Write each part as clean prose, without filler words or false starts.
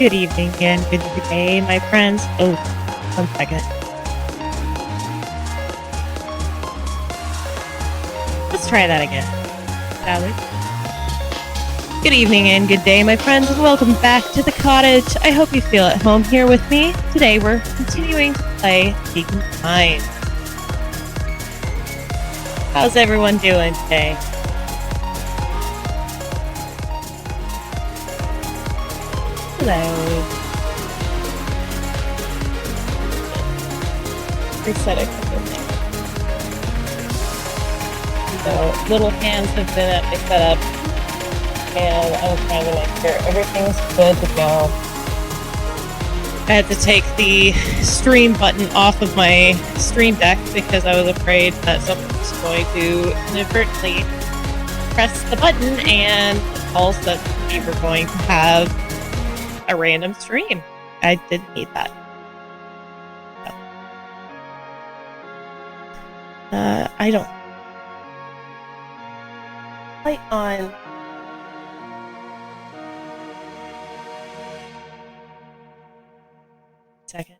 Good evening and good day, my friends. Oh, 1 second. Let's try that again, shall we? Good evening and good day, my friends, and welcome back to the cottage. I hope you feel at home here with me. Today we're continuing to play Seek and Find. How's everyone doing today? Hello. Reset a couple things. So, little hands have been at my setup, and I'm trying to make sure everything's good to go. I had to take the stream button off of my stream deck because I was afraid that someone was going to inadvertently press the button and all that we were going to have a random stream. I didn't need that. I don't. Light on. Second.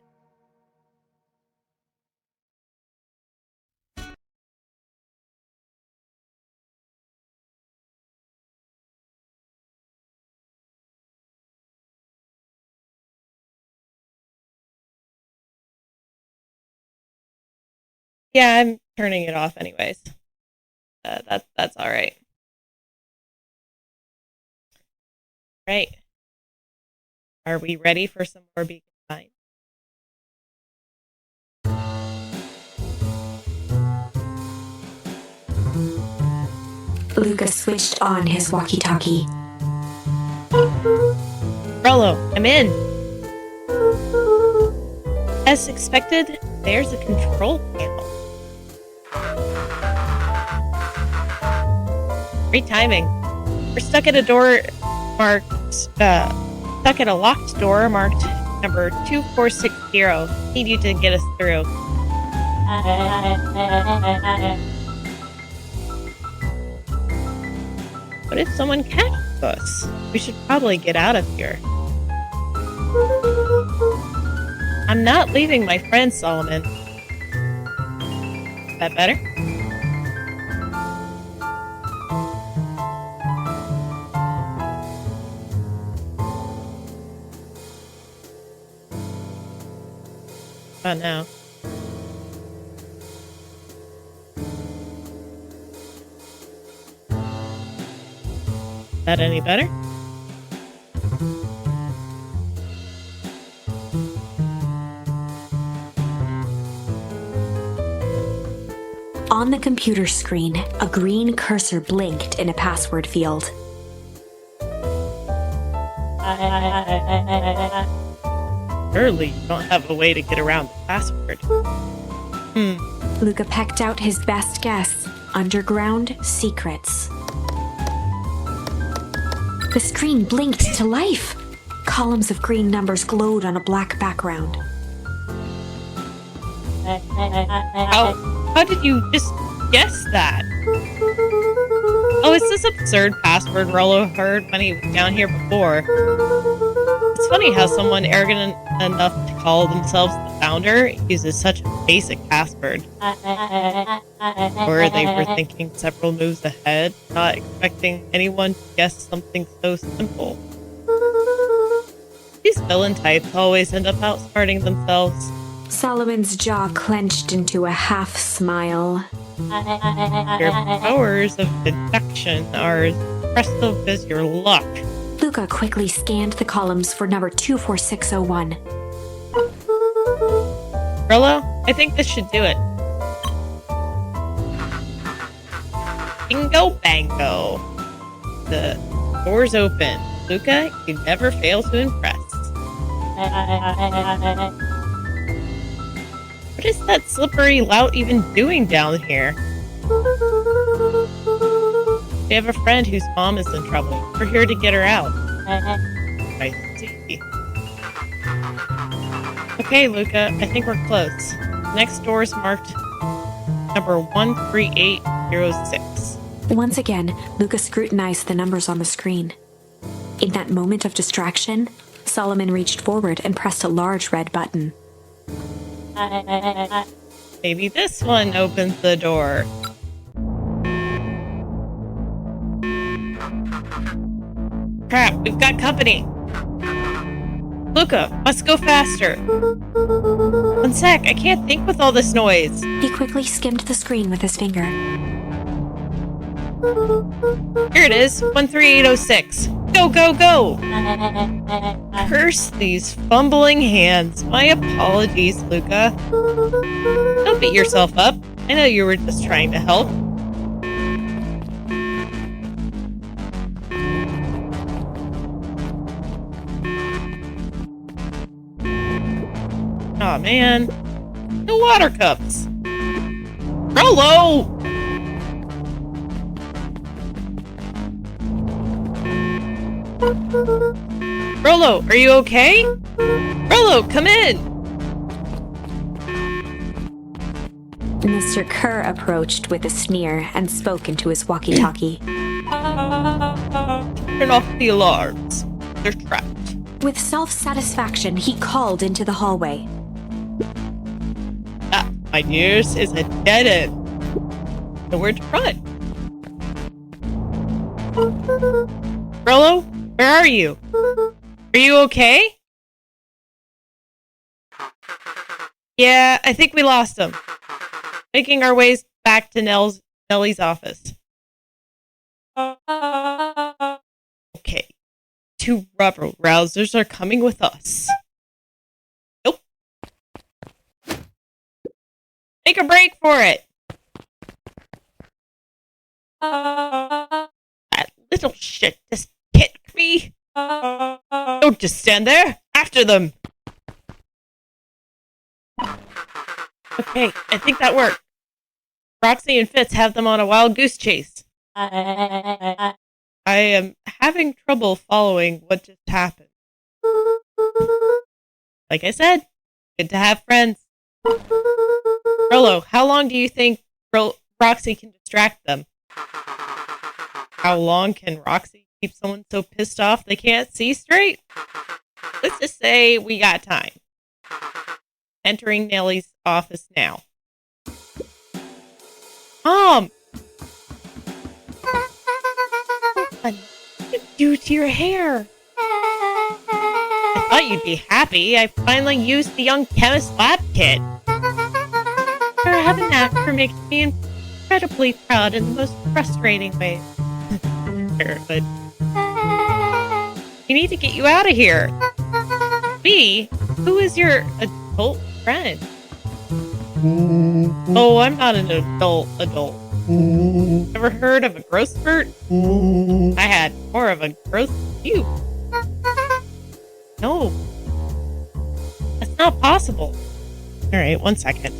Yeah, I'm turning it off anyways. That's all right. Right. Are we ready for some more Beacon Find? Lucas switched on his walkie-talkie. Rollo, I'm in. As expected, there's a control panel. Great timing. We're stuck at a door marked, stuck at a locked door marked number 2460. Need you to get us through. What if someone catches us? We should probably get out of here. I'm not leaving my friend, Solomon. Is that better? Oh no. Is that any better? On the computer screen, a green cursor blinked in a password field. Surely you don't have a way to get around the password. Luca pecked out his best guess: underground secrets. The screen blinked to life. Columns of green numbers glowed on a black background. How did you just guess that? Oh, it's this absurd password Rollo heard when he was down here before. It's funny how someone arrogant enough to call themselves the founder uses such a basic password. Or they were thinking several moves ahead, not expecting anyone to guess something so simple. These villain types always end up outsmarting themselves. Solomon's jaw clenched into a half smile. Your powers of deduction are as impressive as your luck. Luca quickly scanned the columns for number 24601. Rollo, I think this should do it. Bingo bango. The door's open. Luca, you never fail to impress. What is that slippery lout even doing down here? We have a friend whose mom is in trouble. We're here to get her out. I see. Okay, Luca, I think we're close. Next door is marked number 13806. Once again, Luca scrutinized the numbers on the screen. In that moment of distraction, Solomon reached forward and pressed a large red button. Maybe this one opens the door. Crap, we've got company. Luca, must go faster. One sec, I can't think with all this noise. He quickly skimmed the screen with his finger. Here it is, 13806. Go, go, go! Curse these fumbling hands. My apologies, Luca. Don't beat yourself up. I know you were just trying to help. Aw, man. No water cups. Rolo! Rolo, are you okay? Rolo, come in! Mr. Kerr approached with a sneer and spoke into his walkie-talkie. Turn off the alarms. They're trapped. With self-satisfaction, he called into the hallway. That, my dears, is a dead end. Nowhere to run. Rolo, where are you? Are you okay? Yeah, I think we lost him. Making our ways back to Nellie's office. Okay. 2 rubber rousers are coming with us. Nope. Make a break for it. That little shit just kicked me. Don't just stand there. After them. Okay, I think that worked. Roxy and Fitz have them on a wild goose chase. I am having trouble following what just happened. Like I said, good to have friends. Rolo, how long do you think Roxy can distract them? How long can Roxy keep someone so pissed off they can't see straight? Let's just say we got time. Entering Nellie's office now. Mom! What did you do to your hair? I thought you'd be happy. I finally used the Young Chemist lab kit. You have a knack for making me incredibly proud in the most frustrating ways. But we need to get you out of here. Me? Who is your adult friend? Oh, I'm not an adult. Ever heard of a growth spurt? I had more of a growth cube. No. That's not possible. Alright, 1 second.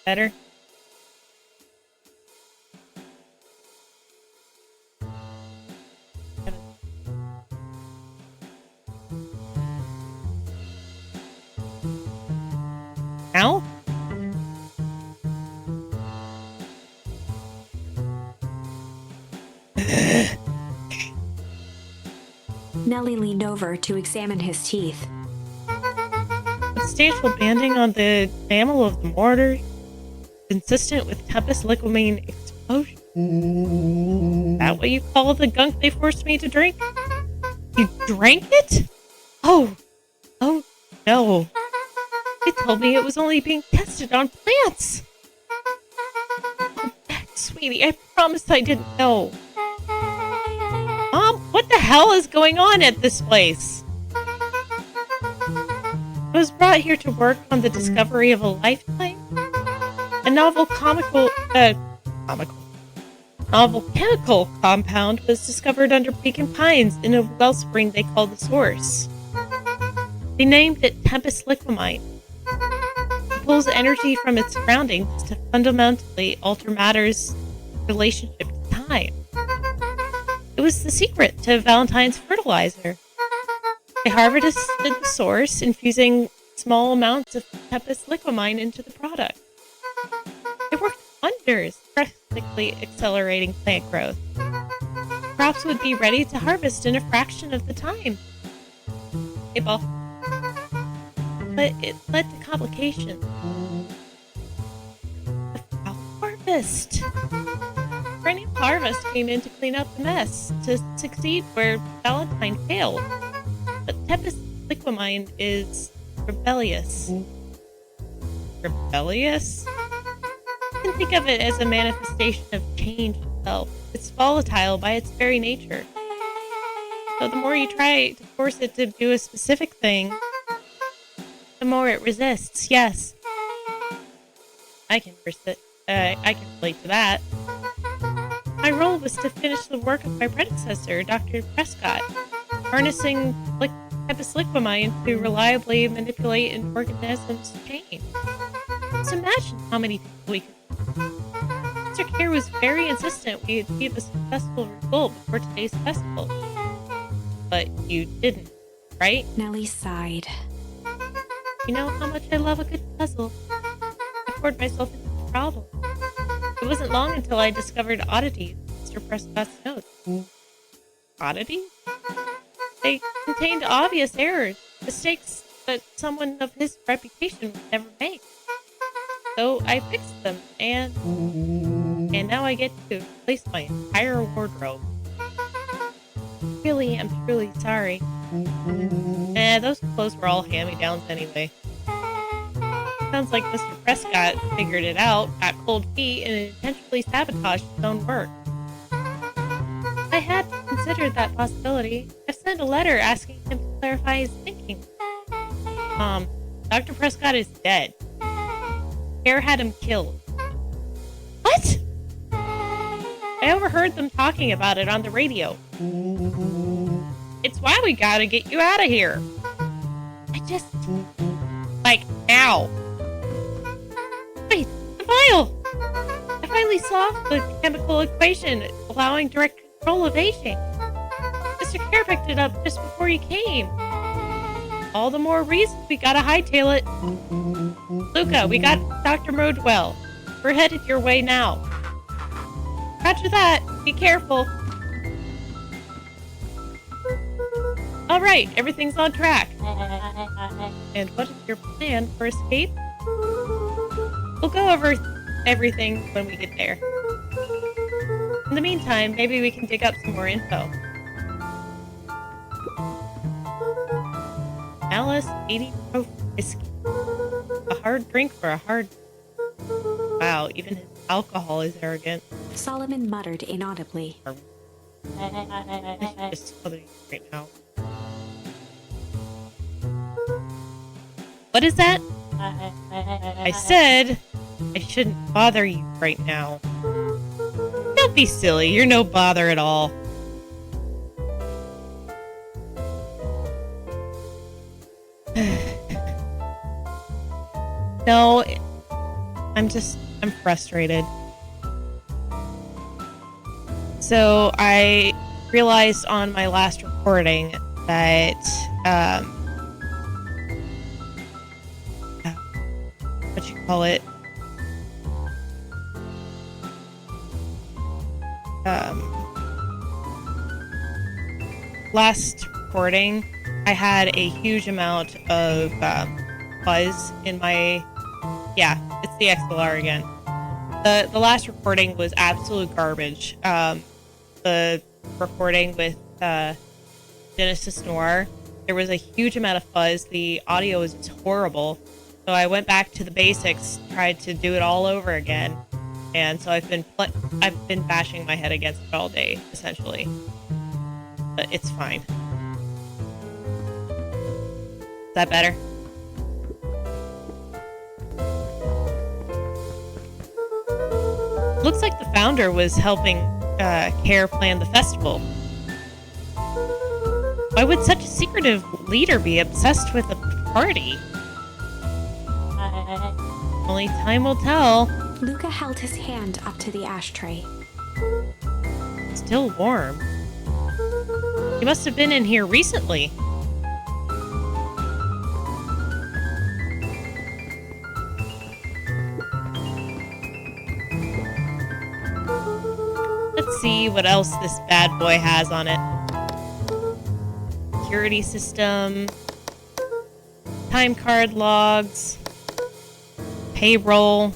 Better? Now? Nellie leaned over to examine his teeth. Substantial banding on the enamel of the mortar, consistent with Tempest liquamine explosion. Is that what you call the gunk they forced me to drink? You drank it? Oh no. They told me it was only being tested on plants. Oh, sweetie, I promised I didn't know. Mom, what the hell is going on at this place? I was brought here to work on the discovery of a lifetime. A novel chemical compound was discovered under Pekin Pines in a wellspring they called the Source. They named it Tempest liquamine. It pulls energy from its surroundings to fundamentally alter matter's relationship to time. It was the secret to Valentine's fertilizer. They harvested the source, infusing small amounts of Tempest liquamine into the product. It worked wonders, drastically accelerating plant growth. crops would be ready to harvest in a fraction of the time. Ball. But it led to complications. The foul harvest. Perennial Harvest came in to clean up the mess, to succeed where Valentine failed. But Tempest Liquimine is rebellious. Rebellious? You can think of it as a manifestation of change itself. It's volatile by its very nature. So the more you try to force it to do a specific thing, the more it resists. Yes. I can relate to that. My role was to finish the work of my predecessor, Dr. Prescott, harnessing Tempest Liquimine to reliably manipulate an organism's change. Just imagine how many people we could. Mr. Kerr was very insistent we achieve a successful result before today's festival. But you didn't, right? Nellie sighed. You know how much I love a good puzzle. I poured myself into the problem. It wasn't long until I discovered oddities in Mr. Prescott's notes. Oddities? They contained obvious errors, mistakes that someone of his reputation would never make. So I fixed them, and now I get to replace my entire wardrobe. Really, I'm truly sorry. Those clothes were all hand-me-downs anyway. Sounds like Mr. Prescott figured it out, got cold feet, and intentionally sabotaged his own work. I had considered that possibility. I've sent a letter asking him to clarify his thinking. Dr. Prescott is dead. Kerr had him killed. What? I overheard them talking about it on the radio. It's why we gotta get you out of here. Like, now. Wait, the vial! I finally solved the chemical equation allowing direct control of aging. Mr. Kerr picked it up just before you came. All the more reason we gotta hightail it. Luca, we got Dr. Modwell. We're headed your way now. Roger that. Be careful. Alright, everything's on track. And what is your plan for escape? We'll go over everything when we get there. In the meantime, maybe we can dig up some more info. Alice 80 Pro Whiskey. A hard drink for a hard... Wow, even his alcohol is arrogant. Solomon muttered inaudibly. I should just smother you right now. What is that? I said I shouldn't bother you right now. Don't be silly. You're no bother at all. No, I'm frustrated. So I realized on my last recording that, what you call it? Last recording, I had a huge amount of fuzz in my... Yeah, it's the XLR again. The last recording was absolute garbage. The recording with Genesis Noir, there was a huge amount of fuzz. The audio was horrible. So I went back to the basics, tried to do it all over again. And so I've been bashing my head against it all day, essentially. But it's fine. Is that better? Looks like the founder was helping Kerr plan the festival. Why would such a secretive leader be obsessed with a party? Only time will tell. Luca held his hand up to the ashtray. Still warm. He must have been in here recently. Let's see what else this bad boy has on it. Security system. Time card logs. Payroll.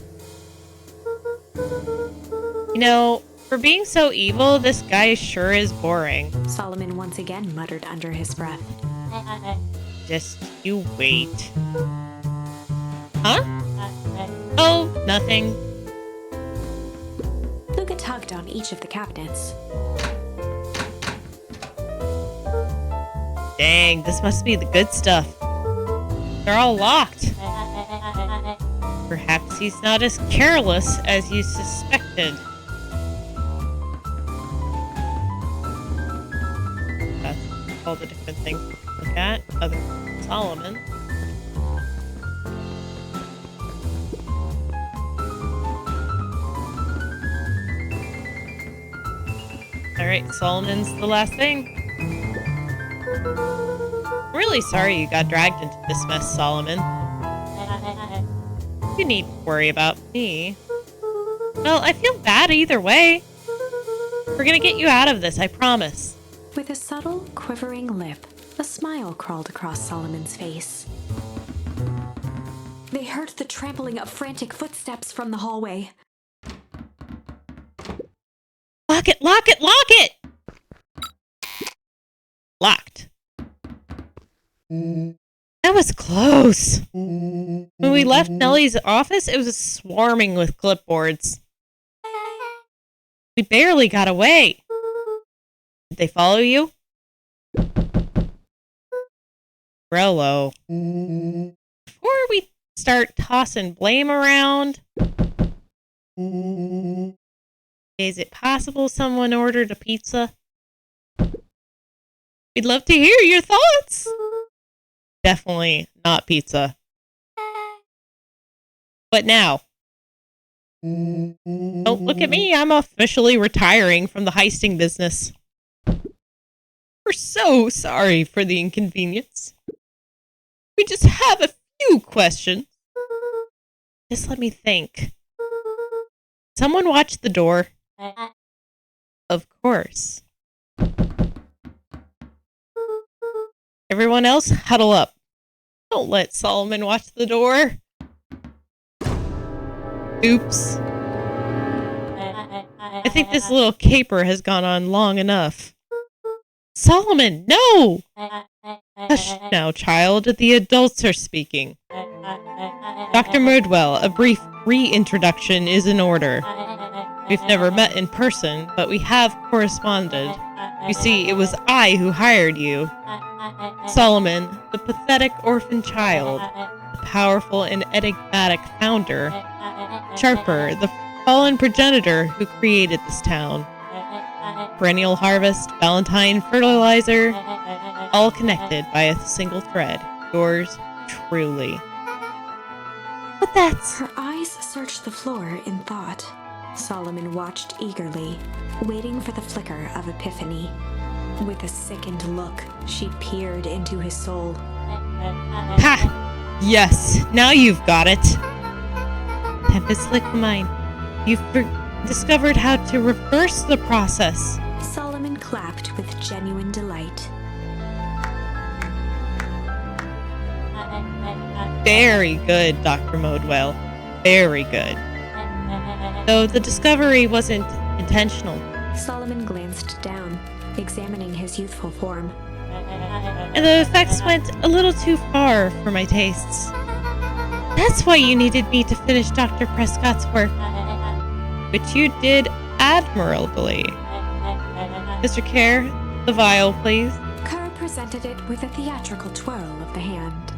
You know, for being so evil, this guy sure is boring. Solomon once again muttered under his breath. Just you wait. Huh? Oh, nothing. Luca tugged on each of the cabinets. Dang, this must be the good stuff. They're all locked. Perhaps he's not as careless as you suspected. That's all the different things to look at, other than Solomon. Alright, Solomon's the last thing. I'm really sorry you got dragged into this mess, Solomon. You needn't worry about me. Well, I feel bad either way. We're gonna get you out of this, I promise. With a subtle, quivering lip, a smile crawled across Solomon's face. They heard the trampling of frantic footsteps from the hallway. Lock it! Lock it! Lock it! Locked. That was close. When we left Nellie's office, it was swarming with clipboards. We barely got away. Did they follow you? Rello. Before we start tossing blame around, is it possible someone ordered a pizza? We'd love to hear your thoughts. Definitely not pizza. But now. Don't look at me. I'm officially retiring from the heisting business. We're so sorry for the inconvenience. We just have a few questions. Just let me think. Someone watch the door. Of course. Everyone else, huddle up. Don't let Solomon watch the door. Oops. I think this little caper has gone on long enough. Solomon, no! Hush now, child. The adults are speaking. Dr. Murdwell, a brief reintroduction is in order. We've never met in person, but we have corresponded. You see, it was I who hired you. Solomon, the pathetic orphan child, the powerful and enigmatic founder, Sharper, the fallen progenitor who created this town. Perennial harvest, Valentine fertilizer, all connected by a single thread. Yours truly. But that's... Her eyes searched the floor in thought. Solomon watched eagerly, waiting for the flicker of epiphany. With a sickened look, she peered into his soul. Ha! Yes, now you've got it. Tempest Liquamine, you've discovered how to reverse the process. Solomon clapped with genuine delight. Very good, Dr. Modwell. Very good. Though the discovery wasn't intentional. Solomon glanced down, examining his youthful form. And the effects went a little too far for my tastes. That's why you needed me to finish Dr. Prescott's work. Which you did admirably. Mr. Kerr, the vial, please. Kerr presented it with a theatrical twirl of the hand.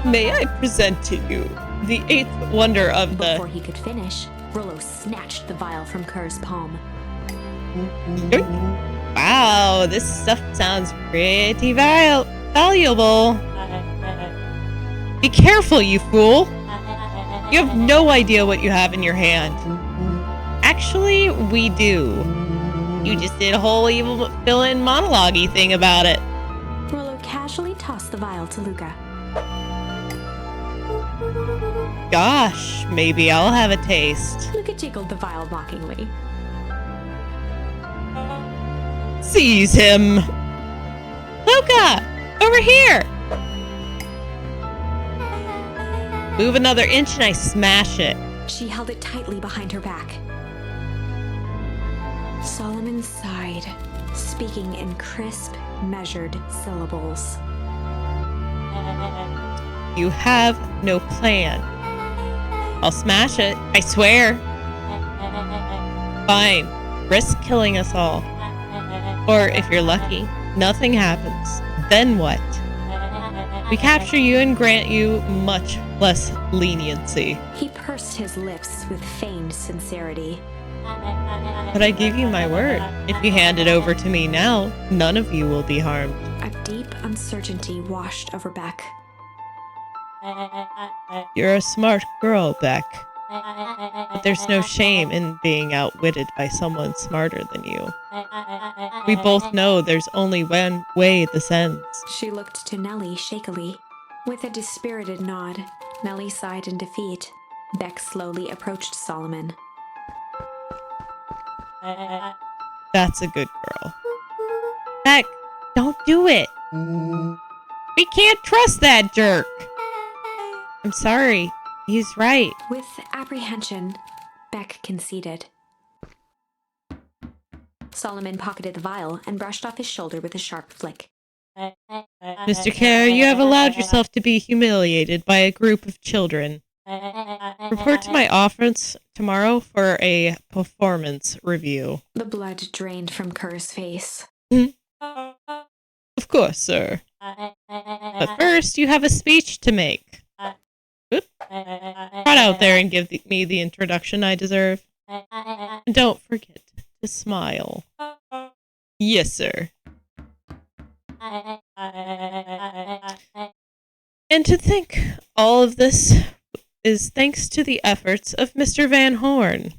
May I present to you the eighth wonder of the... Before he could finish, Rollo snatched the vial from Kerr's palm. Wow, this stuff sounds pretty valuable. Be careful, you fool. You have no idea what you have in your hand. Actually, we do. You just did a whole evil villain monologue-y thing about it. Rollo casually tossed the vial to Luca. gosh, maybe I'll have a taste. Luca jiggled the vial mockingly. Seize him! Luca! Over here! Move another inch and I smash it. She held it tightly behind her back. Solomon sighed, speaking in crisp, measured syllables. You have no plan. I'll smash it, I swear. Fine. Risk killing us all. Or if you're lucky, nothing happens. Then what? We capture you and grant you much less leniency. He pursed his lips with feigned sincerity. But I give you my word. If you hand it over to me now, none of you will be harmed. A deep uncertainty washed over Beck. You're a smart girl, Beck. But there's no shame in being outwitted by someone smarter than you. We both know there's only one way this ends. She looked to Nellie shakily. With a dispirited nod, Nellie sighed in defeat. Beck slowly approached Solomon. That's a good girl. Beck, don't do it. We can't trust that jerk. I'm sorry. He's right. With apprehension, Beck conceded. Solomon pocketed the vial and brushed off his shoulder with a sharp flick. Mr. Kerr, you have allowed yourself to be humiliated by a group of children. Report to my office tomorrow for a performance review. The blood drained from Kerr's face. Of course, sir. But first, you have a speech to make. Oop. Run out there and give me the introduction I deserve. And don't forget to smile. Yes, sir. And to think all of this is thanks to the efforts of Mr. Van Horn.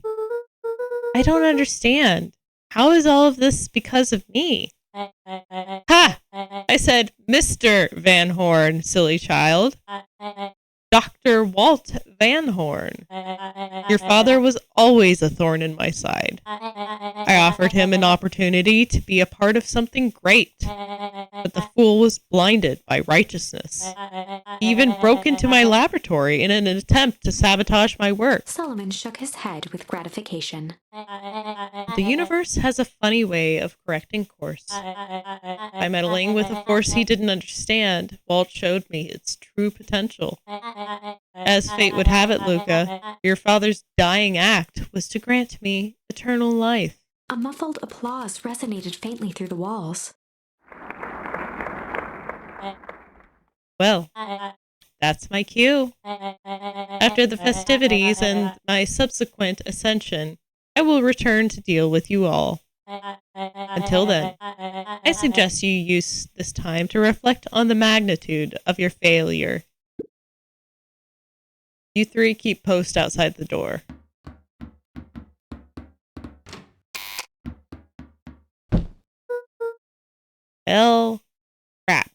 I don't understand. How is all of this because of me? Ha! I said Mr. Van Horn, silly child. Dr. Walt Van Horn. Your father was always a thorn in my side. I offered him an opportunity to be a part of something great, but the fool was blinded by righteousness. He even broke into my laboratory in an attempt to sabotage my work. Solomon shook his head with gratification. The universe has a funny way of correcting course. By meddling with a force he didn't understand, Walt showed me its true potential. As fate would have it, Luca, your father's dying act was to grant me eternal life. A muffled applause resonated faintly through the walls. Well, that's my cue. After the festivities and my subsequent ascension, I will return to deal with you all. Until then, I suggest you use this time to reflect on the magnitude of your failure. You three keep post outside the door. Well, crap.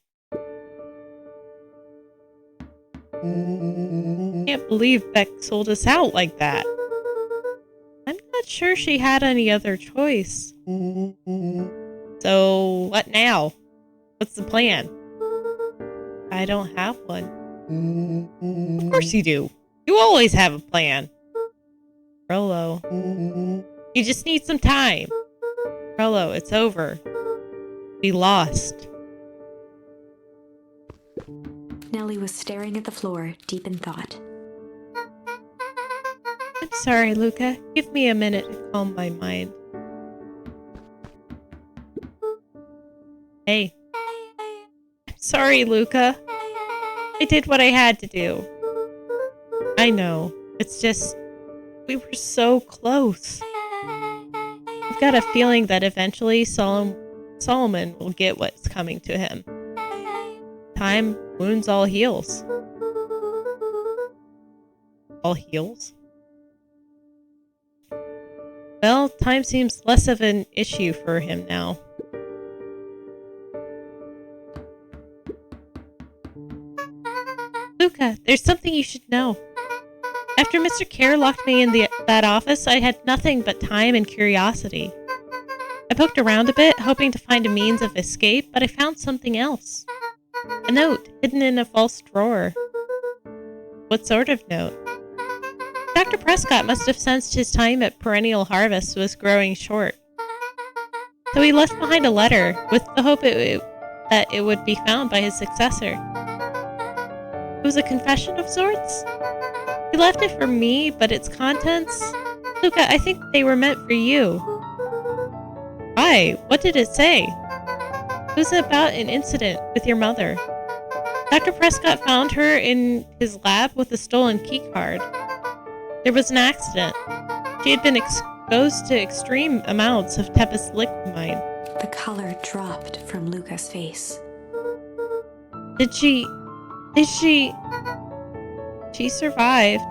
Can't believe Beck sold us out like that. I'm not sure she had any other choice. So, what now? What's the plan? I don't have one. Of course you do. You always have a plan. Frollo. You just need some time. Frollo, it's over. We lost. Nellie was staring at the floor, deep in thought. I'm sorry, Luca. Give me a minute to calm my mind. Hey. I'm sorry, Luca. I did what I had to do. I know. It's just... we were so close. I've got a feeling that eventually Solomon will get what's coming to him. Time wounds all heals. All heals? Well, time seems less of an issue for him now. Luca, there's something you should know. After Mr. Kerr locked me in that office, I had nothing but time and curiosity. I poked around a bit, hoping to find a means of escape, but I found something else. A note, hidden in a false drawer. What sort of note? Dr. Prescott must have sensed his time at Perennial Harvest was growing short. So he left behind a letter, with the hope that it would be found by his successor. It was a confession of sorts? He left it for me, but its contents? Luca, I think they were meant for you. Why? What did it say? It was about an incident with your mother. Dr. Prescott found her in his lab with a stolen keycard. There was an accident. She had been exposed to extreme amounts of Tempest liquamine. The color dropped from Luca's face. She survived.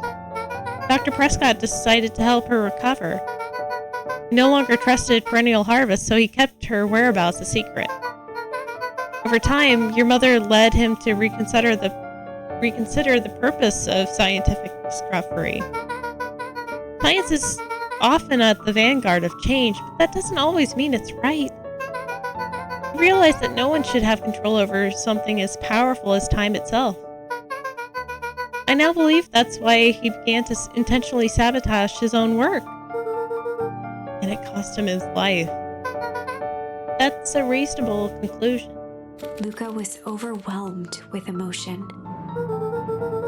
Dr. Prescott decided to help her recover. He no longer trusted Perennial Harvest, so he kept her whereabouts a secret. Over time, your mother led him to reconsider the purpose of scientific discovery. Science is often at the vanguard of change, but that doesn't always mean it's right. He realized that no one should have control over something as powerful as time itself. I now believe that's why he began to intentionally sabotage his own work. And it cost him his life. That's a reasonable conclusion. Luca was overwhelmed with emotion.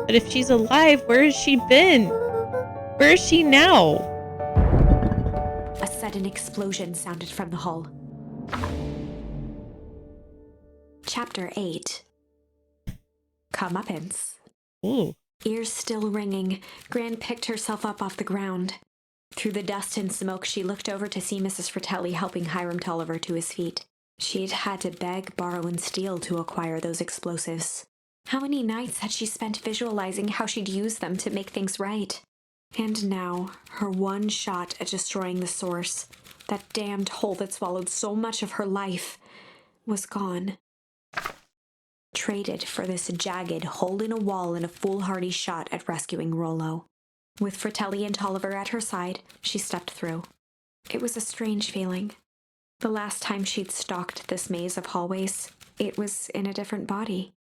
But if she's alive, where has she been? Where is she now? A sudden explosion sounded from the hull. Chapter 8. Comeuppance. Ooh. Ears still ringing, Gran picked herself up off the ground. Through the dust and smoke, she looked over to see Mrs. Fratelli helping Hiram Tolliver to his feet. She'd had to beg, borrow, and steal to acquire those explosives. How many nights had she spent visualizing how she'd use them to make things right? And now, her one shot at destroying the source, that damned hole that swallowed so much of her life, was gone. Traded for this jagged hole in a wall and a foolhardy shot at rescuing Rollo. With Fratelli and Tolliver at her side, she stepped through. It was a strange feeling. The last time she'd stalked this maze of hallways, it was in a different body.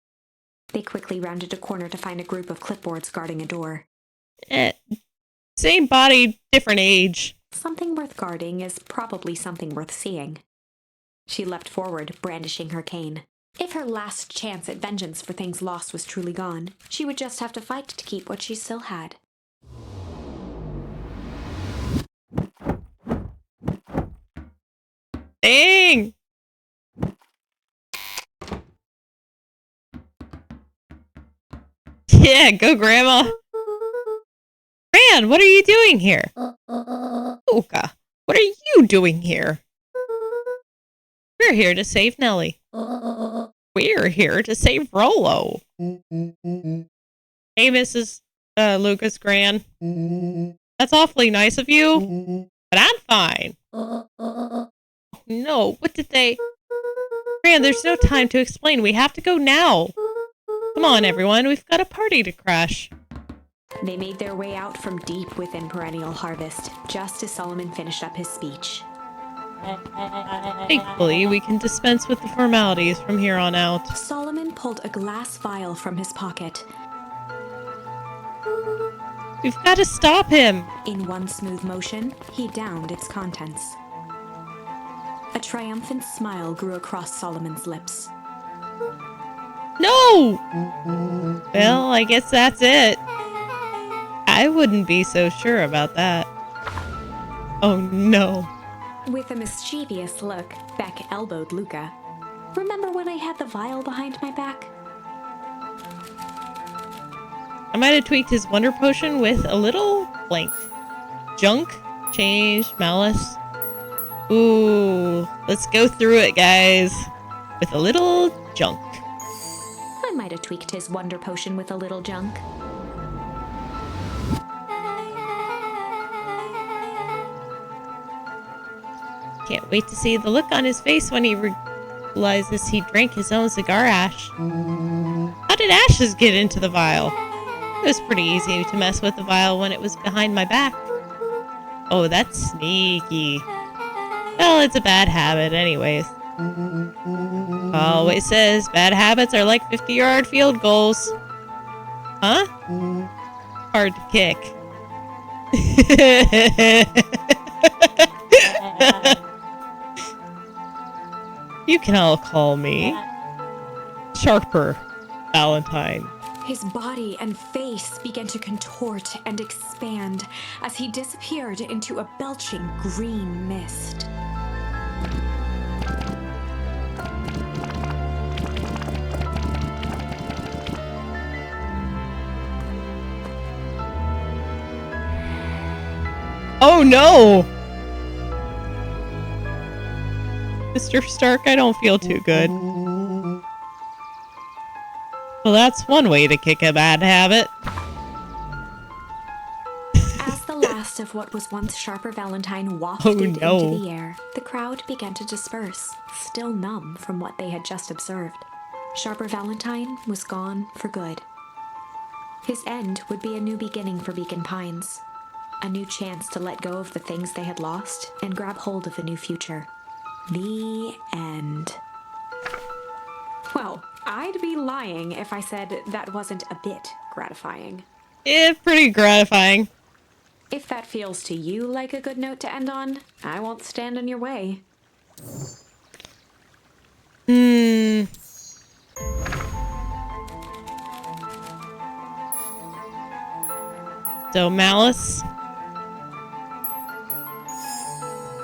They quickly rounded a corner to find a group of clipboards guarding a door. Same body, different age. Something worth guarding is probably something worth seeing. She leapt forward, brandishing her cane. If her last chance at vengeance for things lost was truly gone, she would just have to fight to keep what she still had. Dang! Yeah, go Grandma! Gran, what are you doing here? Luca, what are you doing here? We're here to save Nellie. We're here to save Rollo. Hey, Mrs. Lucas Gran. That's awfully nice of you, but I'm fine. No, what did they... Gran, there's no time to explain. We have to go now. Come on, everyone. We've got a party to crash. They made their way out from deep within Perennial Harvest, just as Solomon finished up his speech. Thankfully, we can dispense with the formalities from here on out. Solomon pulled a glass vial from his pocket. We've got to stop him! In one smooth motion, he downed its contents. A triumphant smile grew across Solomon's lips. No! Well, I guess that's it. I wouldn't be so sure about that. Oh no. With a mischievous look, Beck elbowed Luca. Remember when I had the vial behind my back? I might have tweaked his wonder potion with a little blank. Junk, change, malice. Ooh, let's go through it, guys. With a little junk. I might have tweaked his wonder potion with a little junk. Can't wait to see the look on his face when he realizes he drank his own cigar ash. How did ashes get into the vial? It was pretty easy to mess with the vial when it was behind my back. Oh, that's sneaky. Well, it's a bad habit anyways. Always says bad habits are like 50-yard field goals. Huh? Hard to kick. You can all call me Sharper Valentine. His body and face began to contort and expand as he disappeared into a belching green mist. Oh no! Mr. Stark, I don't feel too good. Well, that's one way to kick a bad habit. As the last of what was once Sharper Valentine wafted into the air, the crowd began to disperse, still numb from what they had just observed. Sharper Valentine was gone for good. His end would be a new beginning for Beacon Pines. A new chance to let go of the things they had lost and grab hold of a new future. The end. Well, I'd be lying if I said that wasn't a bit gratifying. It's pretty gratifying. If that feels to you like a good note to end on, I won't stand in your way. So, Malice?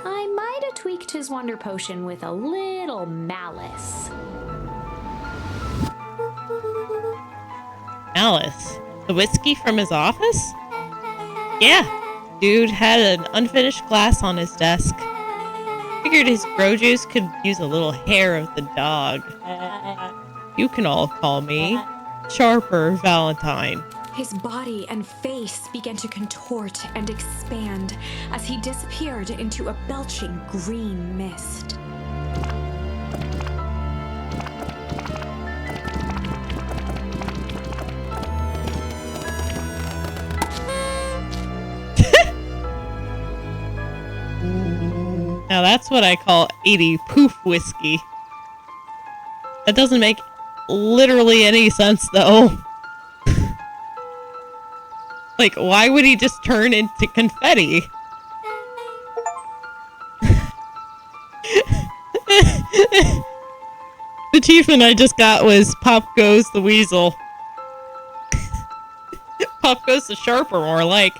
I might have tweaked his wonder potion with a little malice. Malice? The whiskey from his office? Yeah. Dude had an unfinished glass on his desk. Figured his grow juice could use a little hair of the dog. You can all call me Sharper Valentine. His body and face began to contort and expand as he disappeared into a belching green mist. Now that's what I call 80 poof whiskey. That doesn't make literally any sense though. Like, why would he just turn into confetti? The achievement I just got was Pop Goes the Weasel. Pop Goes the Sharper, more like.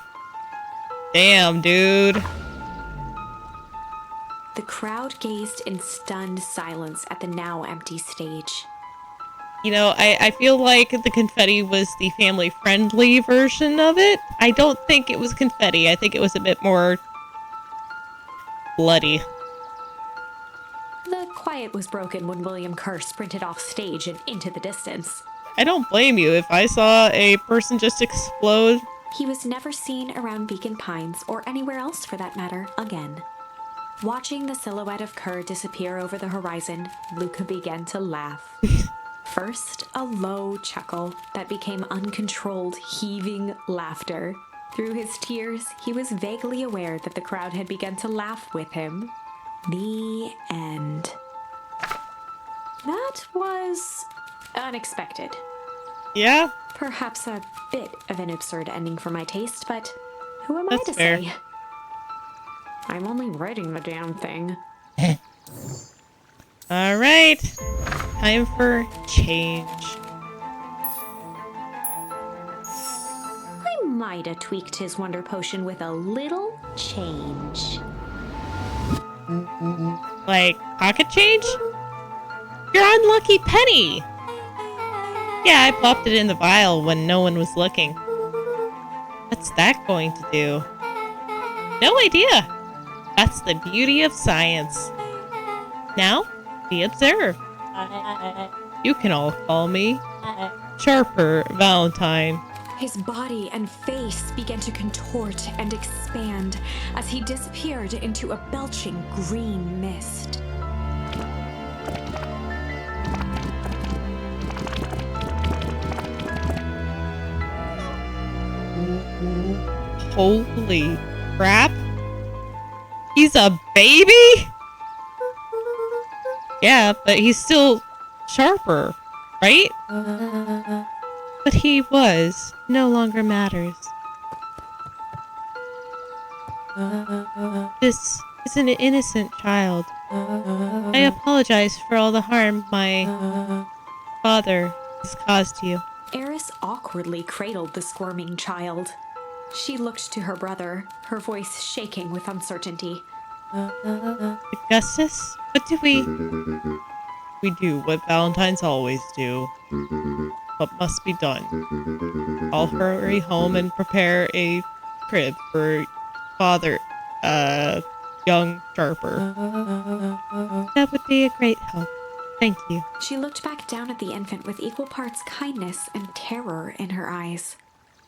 Damn, dude. The crowd gazed in stunned silence at the now empty stage. You know, I feel like the confetti was the family-friendly version of it. I don't think it was confetti. I think it was a bit more bloody. The quiet was broken when William Kerr sprinted off stage and into the distance. I don't blame you if I saw a person just explode. He was never seen around Beacon Pines, or anywhere else for that matter, again. Watching the silhouette of Kerr disappear over the horizon, Luca began to laugh. First, a low chuckle that became uncontrolled, heaving laughter. Through his tears, he was vaguely aware that the crowd had begun to laugh with him. The end. That was unexpected. Yeah? Perhaps a bit of an absurd ending for my taste, but who am That's I to fair. say? I'm only writing the damn thing. Alright. Time for change. I might have tweaked his wonder potion with a little change. Like, pocket change? Your unlucky penny! Yeah, I popped it in the vial when no one was looking. What's that going to do? No idea! That's the beauty of science. Now, we observe. You can all call me Sharper Valentine. His body and face began to contort and expand as he disappeared into a belching green mist. Holy crap. He's a baby? Yeah, but he's still sharper, right? What he was no longer matters. This is an innocent child. I apologize for all the harm my father has caused you. Eris awkwardly cradled the squirming child. She looked to her brother, her voice shaking with uncertainty. Augustus, what do we... We do what Valentines always do. What must be done. I'll hurry home and prepare a crib for father, young Sharper. That would be a great help. Thank you. She looked back down at the infant with equal parts kindness and terror in her eyes.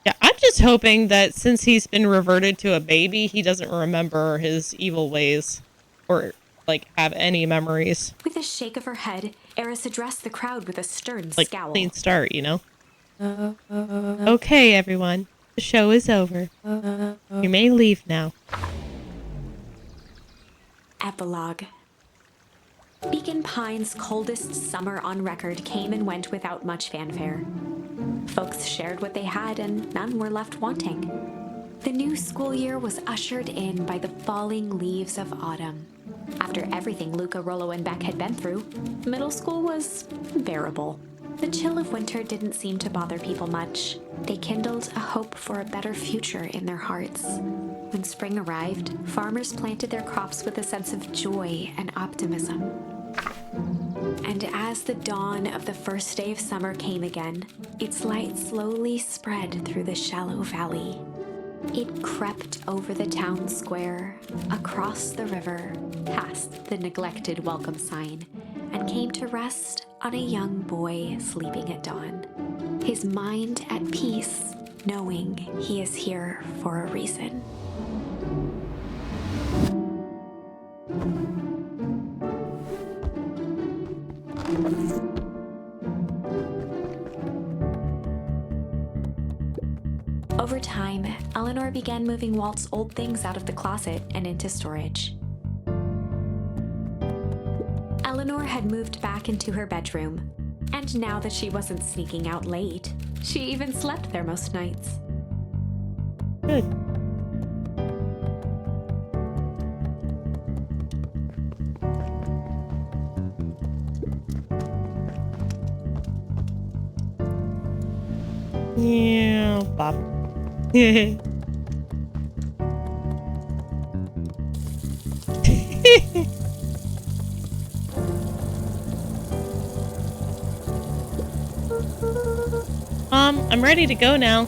Yeah, I'm just hoping that since he's been reverted to a baby, he doesn't remember his evil ways or, like, have any memories. With a shake of her head, Eris addressed the crowd with a stern Like, scowl. clean start, you know? Okay, everyone. The show is over. You may leave now. Epilogue. Beacon Pines' coldest summer on record came and went without much fanfare. Folks shared what they had and none were left wanting. The new school year was ushered in by the falling leaves of autumn. After everything Luca, Rollo, and Beck had been through, middle school was bearable. The chill of winter didn't seem to bother people much. They kindled a hope for a better future in their hearts. When spring arrived, farmers planted their crops with a sense of joy and optimism. And as the dawn of the first day of summer came again, its light slowly spread through the shallow valley. It crept over the town square, across the river, past the neglected welcome sign, and came to rest on a young boy sleeping at dawn, his mind at peace, knowing he is here for a reason. Over time, Eleanor began moving Walt's old things out of the closet and into storage. Eleanor had moved back into her bedroom, and now that she wasn't sneaking out late, she even slept there most nights. Good. Yeah, Bob. I'm ready to go now.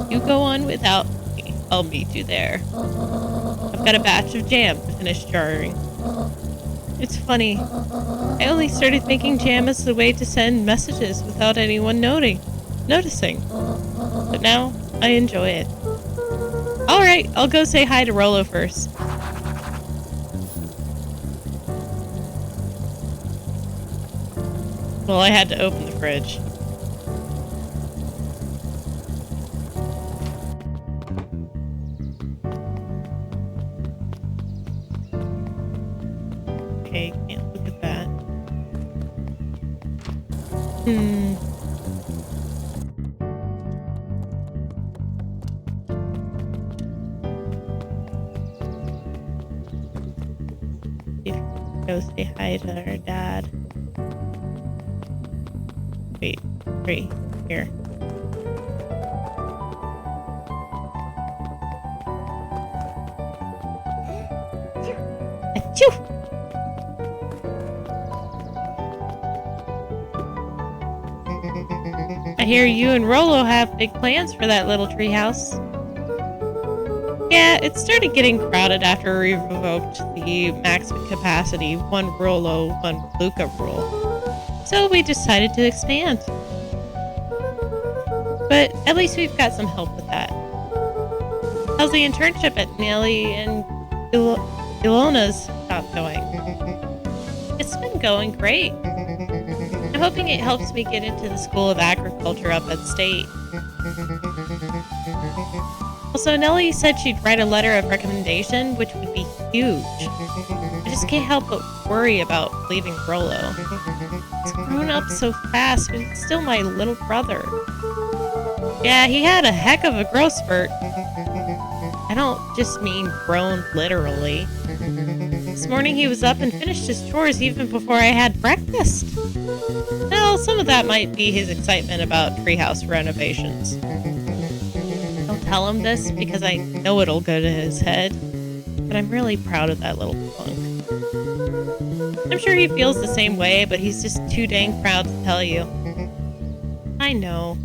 You go on without me. I'll meet you there. I've got a batch of jam to finish jarring. It's funny. I only started making jam as a way to send messages without anyone noticing. But now, I enjoy it. Alright, I'll go say hi to Rollo first. Well, I had to open the fridge. Okay, can't look at that. Go say hi to her dad. Wait, right here. Achoo! I hear you and Rollo have big plans for that little treehouse. Yeah, it started getting crowded after we revoked the max capacity, one Rollo, one Luca rule. So we decided to expand. But at least we've got some help with that. How's the internship at Nellie and Ilona's shop going? It's been going great. I'm hoping it helps me get into the School of Agriculture up at State. Also, Nellie said she'd write a letter of recommendation, which would be huge. I just can't help but worry about leaving Rolo. He's grown up so fast, but he's still my little brother. Yeah, he had a heck of a growth spurt. I don't just mean grown literally. This morning he was up and finished his chores even before I had breakfast. Well, some of that might be his excitement about treehouse renovations. Don't tell him this because I know it'll go to his head, but I'm really proud of that little punk. I'm sure he feels the same way, but he's just too dang proud to tell you. I know.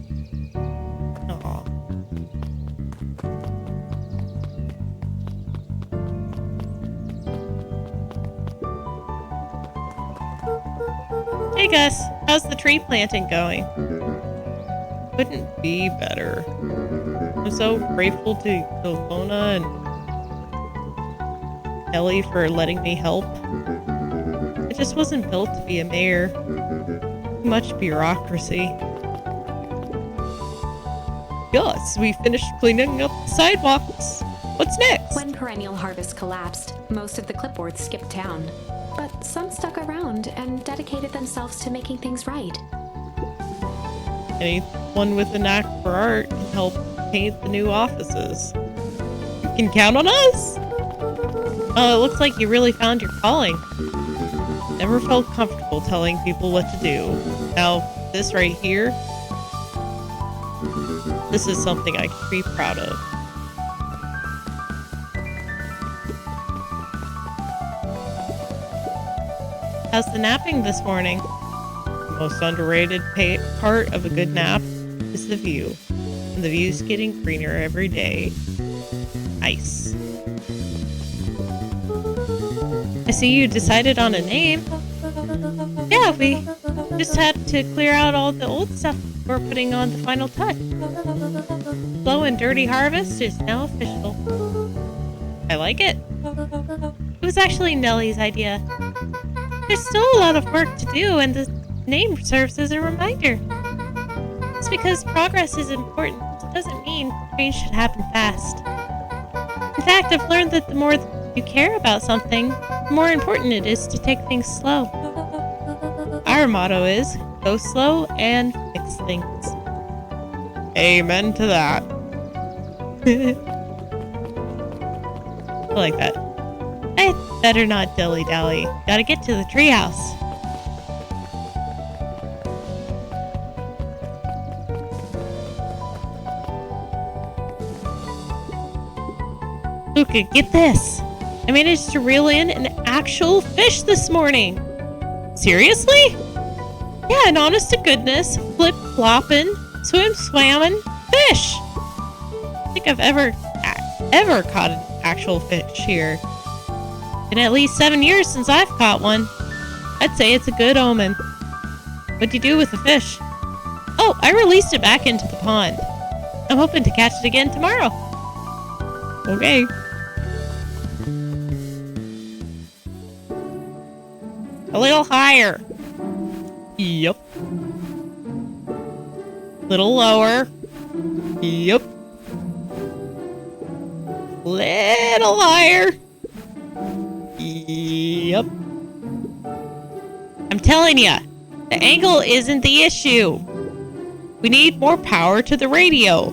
Aw. Hey Gus, how's the tree planting going? Couldn't be better. I'm so grateful to Ilona and Ellie for letting me help. I just wasn't built to be a mayor. Too much bureaucracy. Yes, we finished cleaning up the sidewalks. What's next? When Perennial Harvest collapsed, most of the clipboards skipped town. But some stuck around and dedicated themselves to making things right. Anyone with a knack for art can help paint the new offices. You can count on us! Oh, it looks like you really found your calling. Never felt comfortable telling people what to do. Now, this right here, this is something I can be proud of. How's the napping this morning? The most underrated part of a good nap is the view. And the view's getting greener every day. Nice. I see you decided on a name. Yeah, we just had to clear out all the old stuff before putting on the final touch. Slow and Dirty Harvest is now official. I like it. It was actually Nellie's idea. There's still a lot of work to do, and the name serves as a reminder. It's because progress is important. It doesn't mean change should happen fast. In fact, I've learned that the more you care about something, the more important it is to take things slow. Our motto is, go slow and fix things. Amen to that. I like that. I better not dilly-dally. Gotta get to the treehouse. Luca, get this. I managed to reel in an actual fish this morning. Seriously? Yeah, and honest to goodness, flip-flopping, swim-swamming fish. I don't think I've ever caught an actual fish here. Been at least 7 years since I've caught one. I'd say it's a good omen. What'd you do with the fish? Oh, I released it back into the pond. I'm hoping to catch it again tomorrow. Okay. A little higher. Yep. Little lower. Yep. Little higher. Yep. I'm telling ya, the angle isn't the issue. We need more power to the radio.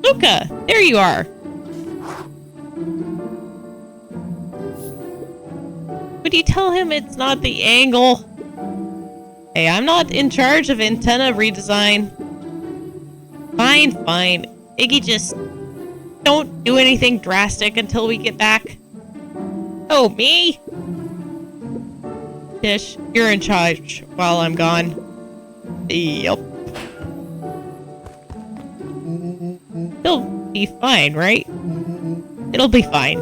Luca, there you are. Would you tell him it's not the angle? Hey, I'm not in charge of antenna redesign. Fine, fine. Iggy, just don't do anything drastic until we get back. Oh, me? Tish, you're in charge while I'm gone. Yep. It'll be fine, right? It'll be fine.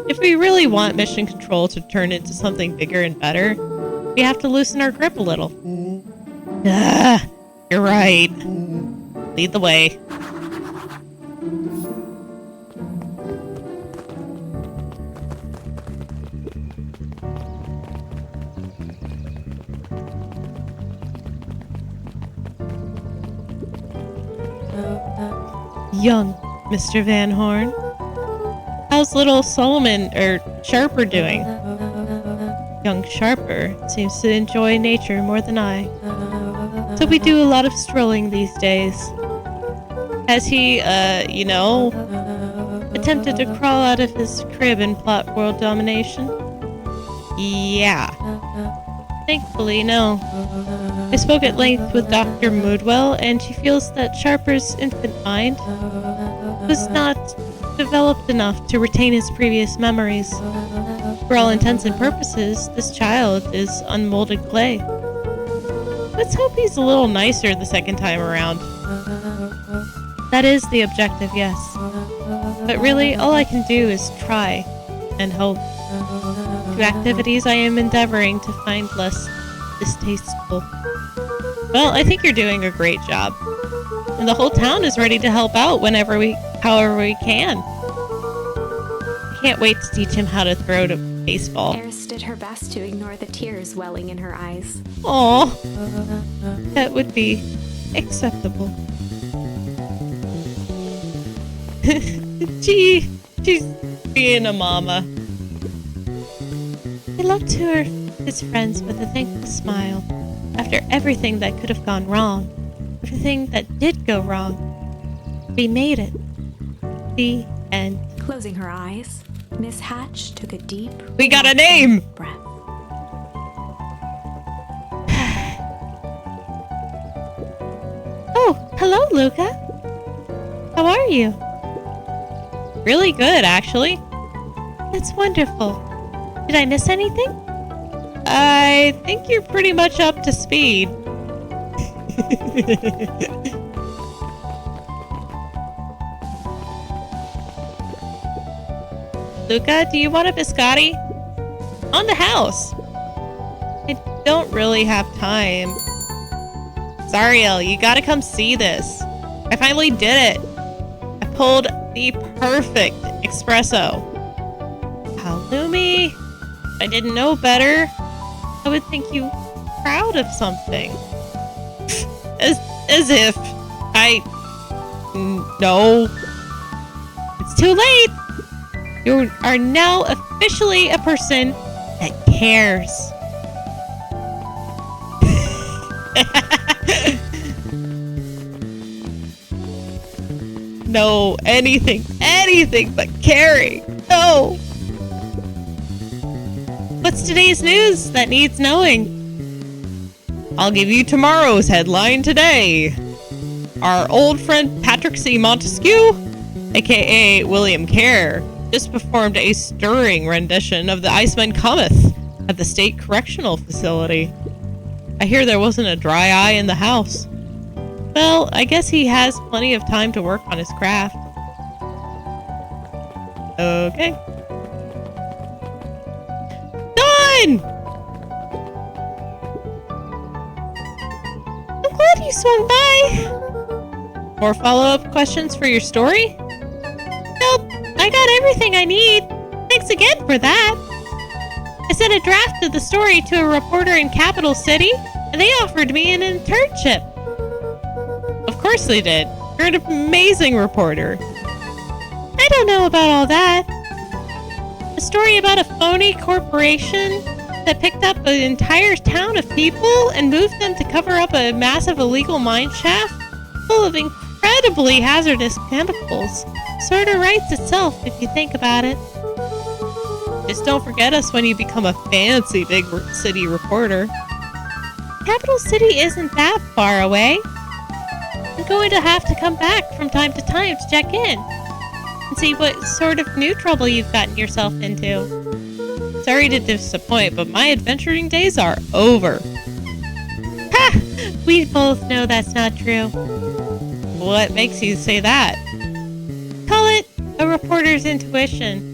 If we really want Mission Control to turn into something bigger and better, we have to loosen our grip a little. Ah, you're right. Lead the way. young Mr. Van Horn. How's little Sharper doing? Young Sharper seems to enjoy nature more than I. So we do a lot of strolling these days. Has he, attempted to crawl out of his crib and plot world domination? Yeah. Thankfully, no. I spoke at length with Dr. Moodwell, and she feels that Sharper's infant mind was not developed enough to retain his previous memories. For all intents and purposes, this child is unmolded clay. Let's hope he's a little nicer the second time around. That is the objective, yes. But really, all I can do is try and hope. To activities I am endeavoring to find less distasteful. Well, I think you're doing a great job. And the whole town is ready to help out however we can. I can't wait to teach him how to throw the baseball. Eris did her best to ignore the tears welling in her eyes. Aw, that would be acceptable. She's being a mama. He looked to his friends with a thankful smile. After everything that could have gone wrong, everything that did go wrong, we made it. The end. Closing her eyes, Miss Hatch took a deep... We got a name! ...breath. Oh, hello, Luca. How are you? Really good, actually. That's wonderful. Did I miss anything? I think you're pretty much up to speed. Luca, do you want a biscotti? On the house. I don't really have time. Zariel, you gotta come see this. I finally did it. I pulled the perfect espresso. Halloumi. If I didn't know better, I would think you proud of something. As if no. It's too late. You are now officially a person that cares. No, anything but caring. No. What's today's news that needs knowing? I'll give you tomorrow's headline today. Our old friend Patrick C. Montesquieu, aka William Kerr, just performed a stirring rendition of The Iceman Cometh at the State Correctional Facility. I hear there wasn't a dry eye in the house. Well, I guess he has plenty of time to work on his craft. Okay. Done! I'm glad you swung by. More follow-up questions for your story? Nope, I got everything I need. Thanks again for that. I sent a draft of the story to a reporter in Capital City, and they offered me an internship. Of course they did. You're an amazing reporter. I don't know about all that. A story about a phony corporation that picked up an entire town of people and moved them to cover up a massive illegal mine shaft full of incredibly hazardous chemicals. Sort of writes itself if you think about it. Just don't forget us when you become a fancy big city reporter. Capital City isn't that far away. I'm going to have to come back from time to time to check in and see what sort of new trouble you've gotten yourself into. Sorry to disappoint, but my adventuring days are over. Ha! We both know that's not true. What makes you say that? Call it a reporter's intuition.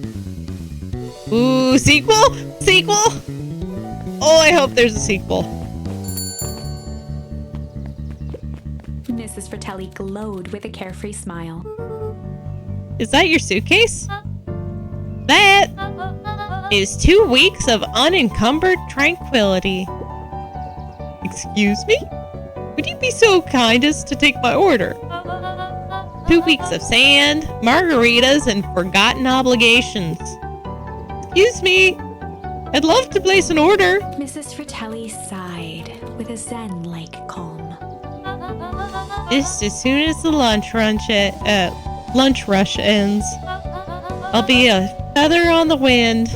Ooh, sequel? Sequel? Oh, I hope there's a sequel. Mrs. Fratelli glowed with a carefree smile. Is that your suitcase? That is 2 weeks of unencumbered tranquility. Excuse me? Would you be so kind as to take my order? 2 weeks of sand, margaritas, and forgotten obligations. Excuse me. I'd love to place an order. Mrs. Fratelli sighed with a zen-like calm. Just as soon as the lunch rush ends, I'll be a feather on the wind.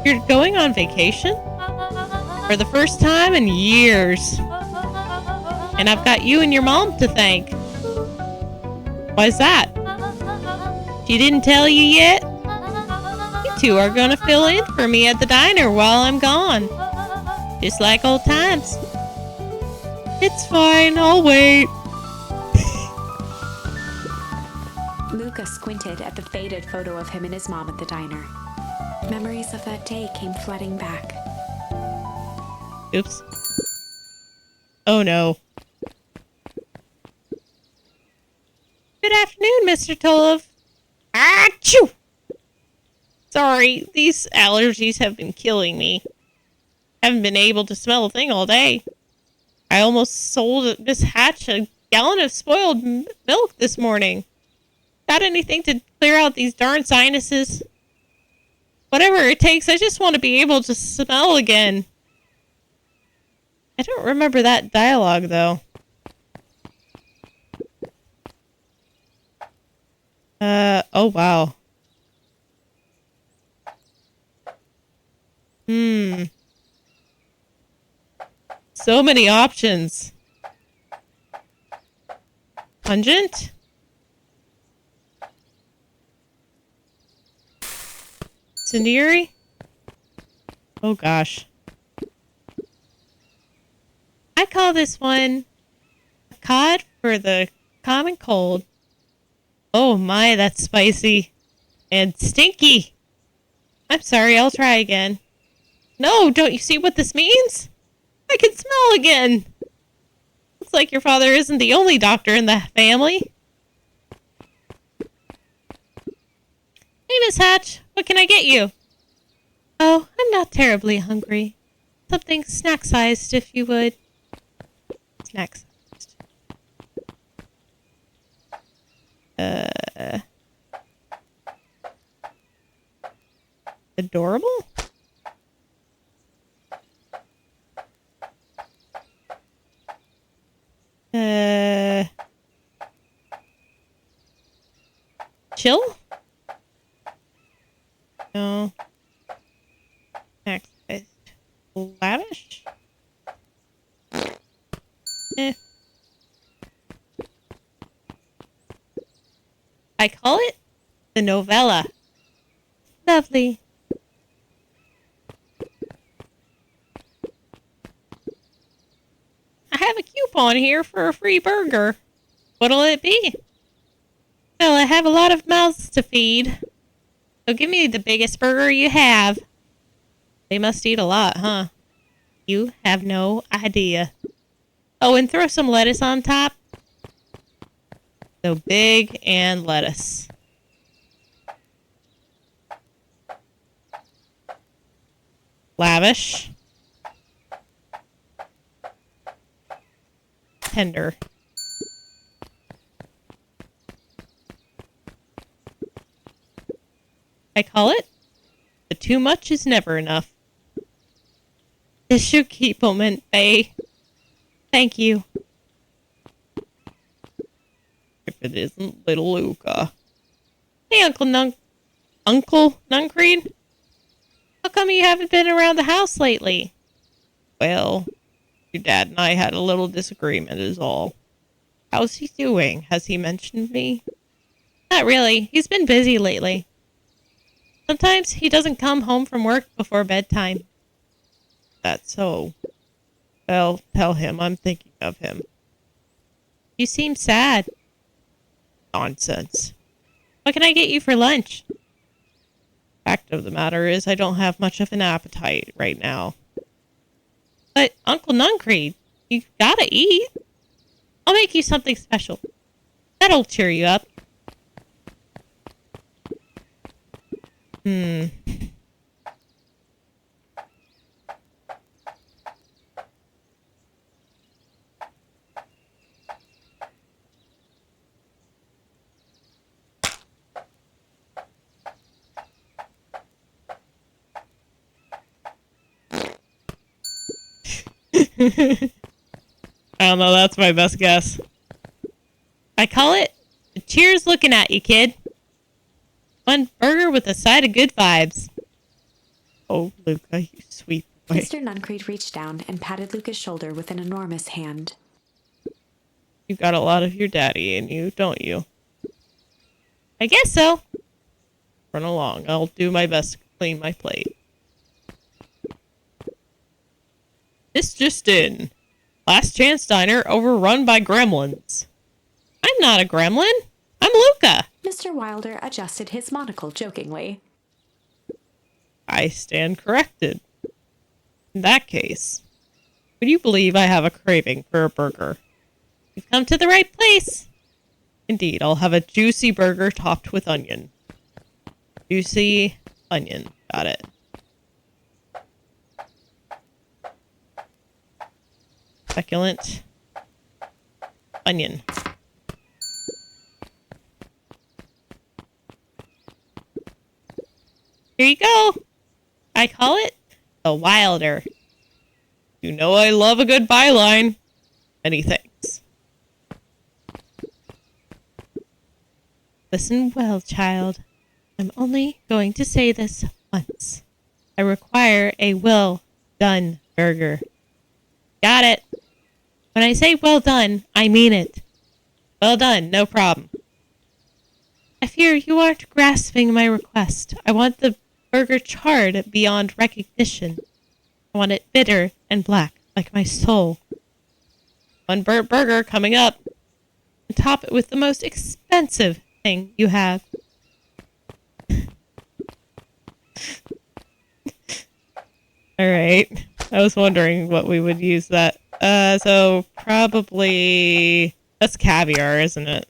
You're going on vacation? For the first time in years. And I've got you and your mom to thank. Why's that? She didn't tell you yet? You two are gonna fill in for me at the diner while I'm gone. Just like old times. It's fine, I'll wait. Luca squinted at the faded photo of him and his mom at the diner. Memories of that day came flooding back. Oops. Oh no. Good afternoon, Mr. Tolov. Achoo! Sorry, these allergies have been killing me. Haven't been able to smell a thing all day. I almost sold Miss Hatch a gallon of spoiled milk this morning. Got anything to clear out these darn sinuses? Whatever it takes, I just want to be able to smell again. I don't remember that dialogue, though. Oh wow. So many options. Pungent? Incendiary? Oh gosh. I call this one a cod for the common cold. Oh my, that's spicy. And stinky. I'm sorry, I'll try again. No, don't you see what this means? I can smell again. Looks like your father isn't the only doctor in the family. Hey, Miss Hatch, what can I get you? Oh, I'm not terribly hungry. Something snack-sized, if you would. Snack-sized. Adorable? Chill? No. Next. Lavish? I call it the novella. Lovely. I have a coupon here for a free burger. What'll it be? Well, I have a lot of mouths to feed. So give me the biggest burger you have. They must eat a lot, huh? You have no idea. Oh, and throw some lettuce on top. So big and lettuce. Lavish. Tender. I call it the too much is never enough. This should keep 'em at bay. Thank you. If it isn't little Luca. Hey, Uncle Nuncreed? How come you haven't been around the house lately? Well, your dad and I had a little disagreement is all. How's he doing? Has he mentioned me? Not really. He's been busy lately. Sometimes he doesn't come home from work before bedtime. That's so. Well, tell him I'm thinking of him. You seem sad. Nonsense. What can I get you for lunch? Fact of the matter is I don't have much of an appetite right now. But, Uncle Nuncreed, you gotta eat. I'll make you something special. That'll cheer you up. I don't know, that's my best guess. I call it cheers looking at you, kid. One burger with a side of good vibes. Oh, Luca, you sweet boy. Mr. Nuncreed reached down and patted Luca's shoulder with an enormous hand. You got a lot of your daddy in you, don't you? I guess so. Run along. I'll do my best to clean my plate. This just in. Last Chance Diner overrun by gremlins. I'm not a gremlin. I'm Luca. Mr. Wilder adjusted his monocle jokingly. I stand corrected. In that case, would you believe I have a craving for a burger? You've come to the right place. Indeed, I'll have a juicy burger topped with onion. Juicy onion. Got it. Succulent onion. Here you go. I call it the Wilder. You know I love a good byline. Many thanks. Listen well, child. I'm only going to say this once. I require a well done burger. Got it. When I say well done, I mean it. Well done, no problem. I fear you aren't grasping my request. I want the burger charred beyond recognition. I want it bitter and black, like my soul. One burnt burger coming up. And top it with the most expensive thing you have. Alright. I was wondering what we would use that. So probably... That's caviar, isn't it?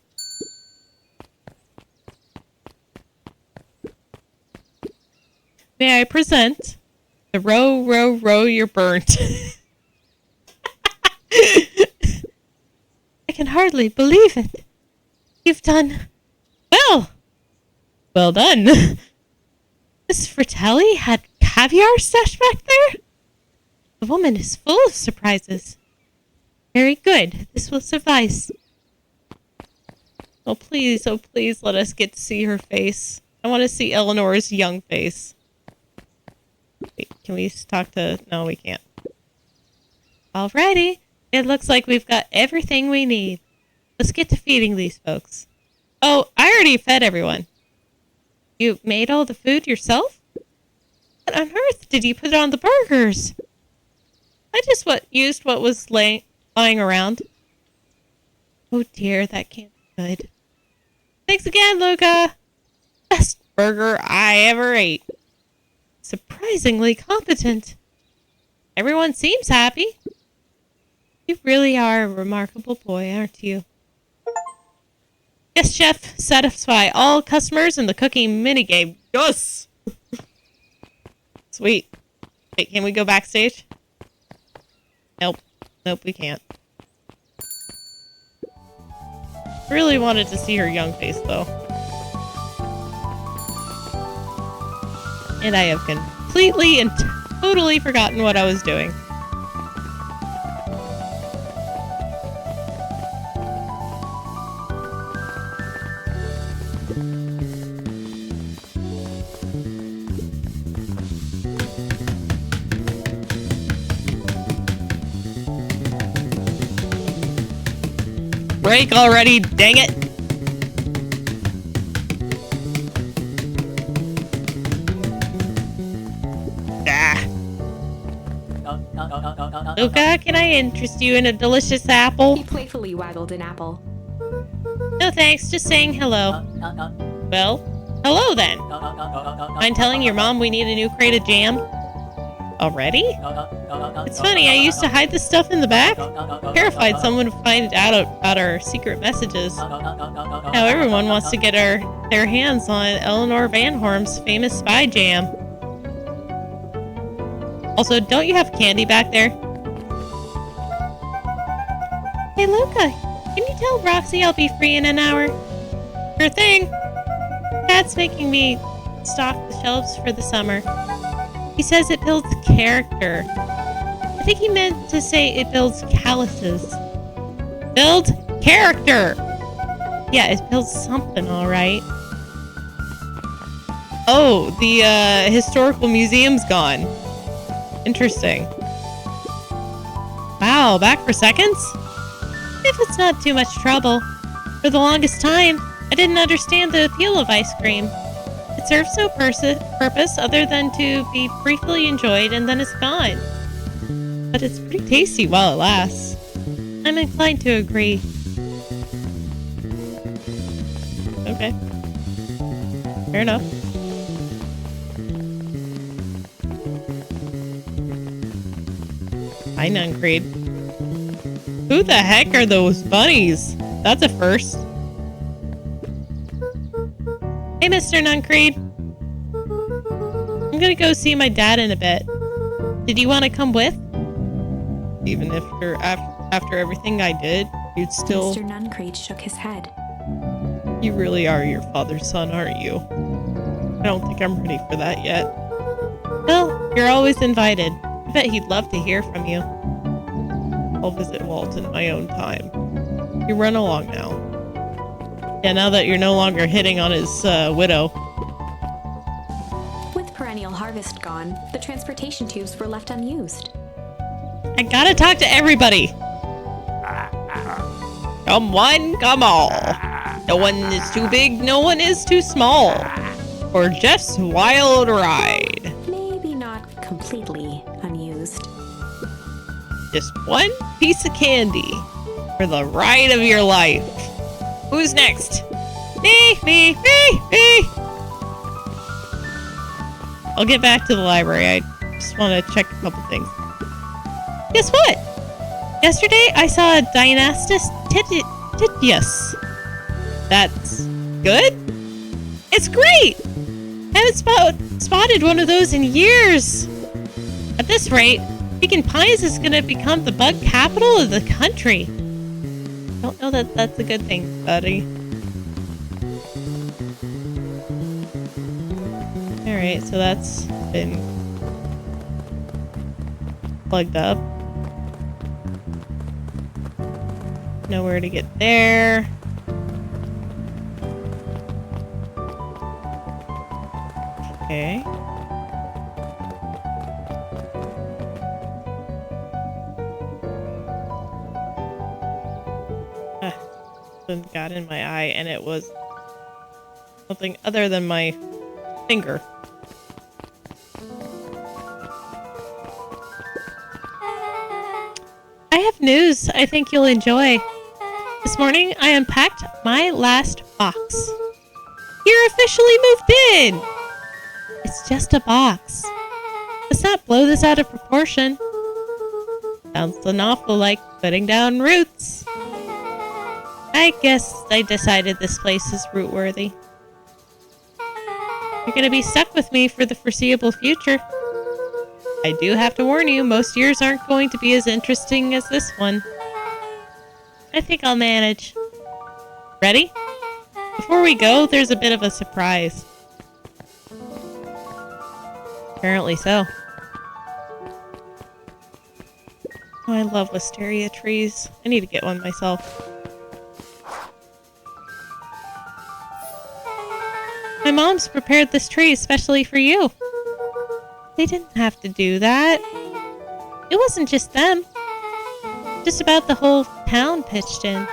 May I present the row, row, row you're burnt. I can hardly believe it. You've done well. Well done. Miss Fratelli had caviar stashed back there? The woman is full of surprises. Very good. This will suffice. Oh, please let us get to see her face. I want to see Eleanor's young face. Wait, can we talk to... No, we can't. Alrighty. It looks like we've got everything we need. Let's get to feeding these folks. Oh, I already fed everyone. You made all the food yourself? What on earth did you put on the burgers? I just used what was lying around. Oh dear, that can't be good. Thanks again, Luca. Best burger I ever ate. Surprisingly competent. Everyone seems happy. You really are a remarkable boy, aren't you? Yes, chef. Satisfy all customers in the cooking minigame. Yes! Sweet. Wait, can we go backstage? Nope. Nope, we can't. Really wanted to see her young face, though. And I have completely and totally forgotten what I was doing. Break already, dang it! Luca, can I interest you in a delicious apple? He playfully waggled an apple. No thanks, just saying hello. Well, hello then. Mind telling your mom we need a new crate of jam? Already? It's funny, I used to hide this stuff in the back. Terrified someone would find out about our secret messages. Now everyone wants to get their hands on Eleanor Van Horn's famous spy jam. Also, don't you have candy back there? Hey Luca, can you tell Roxy I'll be free in an hour? Sure thing. Dad's making me stock the shelves for the summer. He says it builds character. I think he meant to say it builds calluses. Build character! Yeah, it builds something, alright. Oh, the historical museum's gone. Interesting. Wow, back for seconds? If it's not too much trouble. For the longest time, I didn't understand the appeal of ice cream. It serves no purpose other than to be briefly enjoyed and then it's gone. But it's pretty tasty while it lasts. I'm inclined to agree. Okay. Fair enough. Hi, Nuncreed. Who the heck are those bunnies? That's a first. Hey, Mr. Nuncreed. I'm gonna go see my dad in a bit. Did you want to come with? Even if after everything I did, you'd still... Mr. Nuncreed shook his head. You really are your father's son, aren't you? I don't think I'm ready for that yet. Well, you're always invited. I bet he'd love to hear from you. I'll visit Walt in my own time. You run along now. Yeah, now that you're no longer hitting on his widow. With perennial harvest gone, the transportation tubes were left unused. I gotta talk to everybody. Come one, come all. No one is too big, no one is too small. For Jeff's wild ride. Maybe not completely unused. Just one piece of candy for the ride of your life. Who's next? Me. I'll get back to the library. I just want to check a couple things. Guess what? Yesterday I saw a Dynastus Titius. That's good? It's great! I haven't spotted one of those in years. At this rate, Beacon Pines is going to become the bug capital of the country. Don't know that that's a good thing, buddy. Alright, so that's been plugged up. Nowhere to get there. Okay. Something got in my eye and it was something other than my finger. I have news I think you'll enjoy. This morning I unpacked my last box. You're officially moved in! It's just a box. Let's not blow this out of proportion. Sounds an awful like putting down roots. I guess I decided this place is root-worthy. You're gonna be stuck with me for the foreseeable future. I do have to warn you, most years aren't going to be as interesting as this one. I think I'll manage. Ready? Before we go, there's a bit of a surprise. Apparently so. Oh, I love wisteria trees. I need to get one myself. My mom's prepared this tree especially for you. They didn't have to do that. It wasn't just them. Just about the whole town pitched in.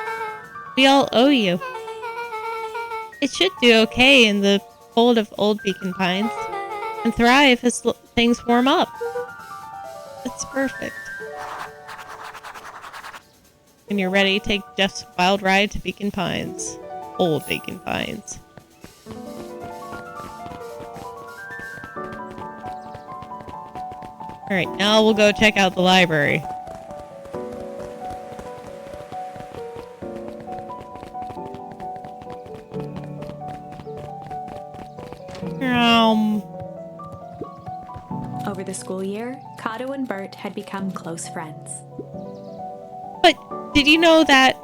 We all owe you. It should do okay in the cold of Old Beacon Pines, and thrive as things warm up. That's perfect. When you're ready, take Jeff's wild ride to Beacon Pines. Old Beacon Pines. Alright, now we'll go check out the library. Over the school year, Kato and Bert had become close friends. But did you know that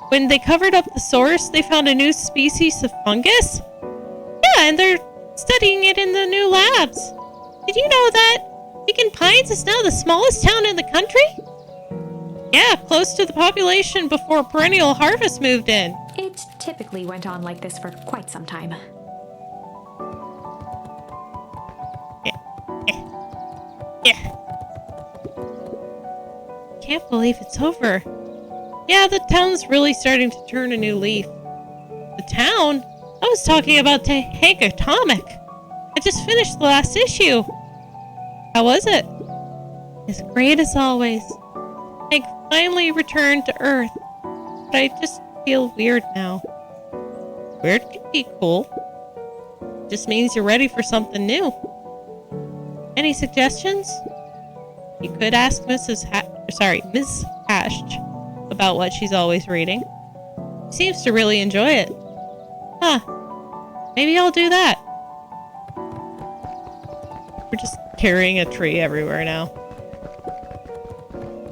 when they covered up the source, they found a new species of fungus? Yeah, and they're studying it in the new labs. Did you know that? Beacon Pines is now the smallest town in the country? Yeah, close to the population before Perennial Harvest moved in. It typically went on like this for quite some time. Yeah. Can't believe it's over. Yeah, the town's really starting to turn a new leaf. The town? I was talking about Hank Atomic. I just finished the last issue. How was it? As great as always. Hank finally returned to Earth. But I just feel weird now. Weird can be cool. Just means you're ready for something new. Any suggestions? You could ask Miss Hash about what she's always reading. She seems to really enjoy it. Huh. Maybe I'll do that. We're just carrying a tree everywhere now.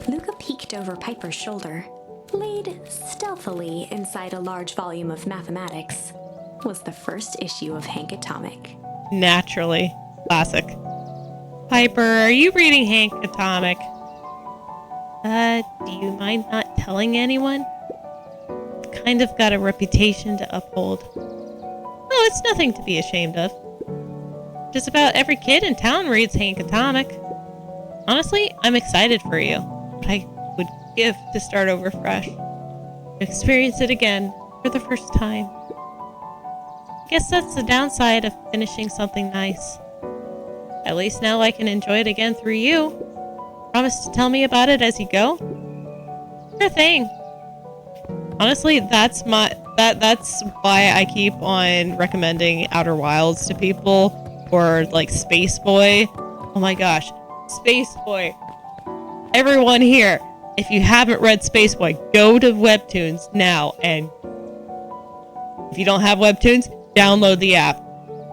Luca peeked over Piper's shoulder. Laid stealthily inside a large volume of mathematics was the first issue of Hank Atomic. Naturally. Classic. Piper, are you reading Hank Atomic? Do you mind not telling anyone? It's kind of got a reputation to uphold. Oh, it's nothing to be ashamed of. Just about every kid in town reads Hank Atomic. Honestly, I'm excited for you. But I would give to start over fresh. Experience it again for the first time. I guess that's the downside of finishing something nice. At least now I can enjoy it again through you. Promise to tell me about it as you go? Sure thing. Honestly, that's why I keep on recommending Outer Wilds to people, or like Space Boy. Oh my gosh, Space Boy. Everyone here, if you haven't read Space Boy, go to Webtoons now, and if you don't have Webtoons, download the app.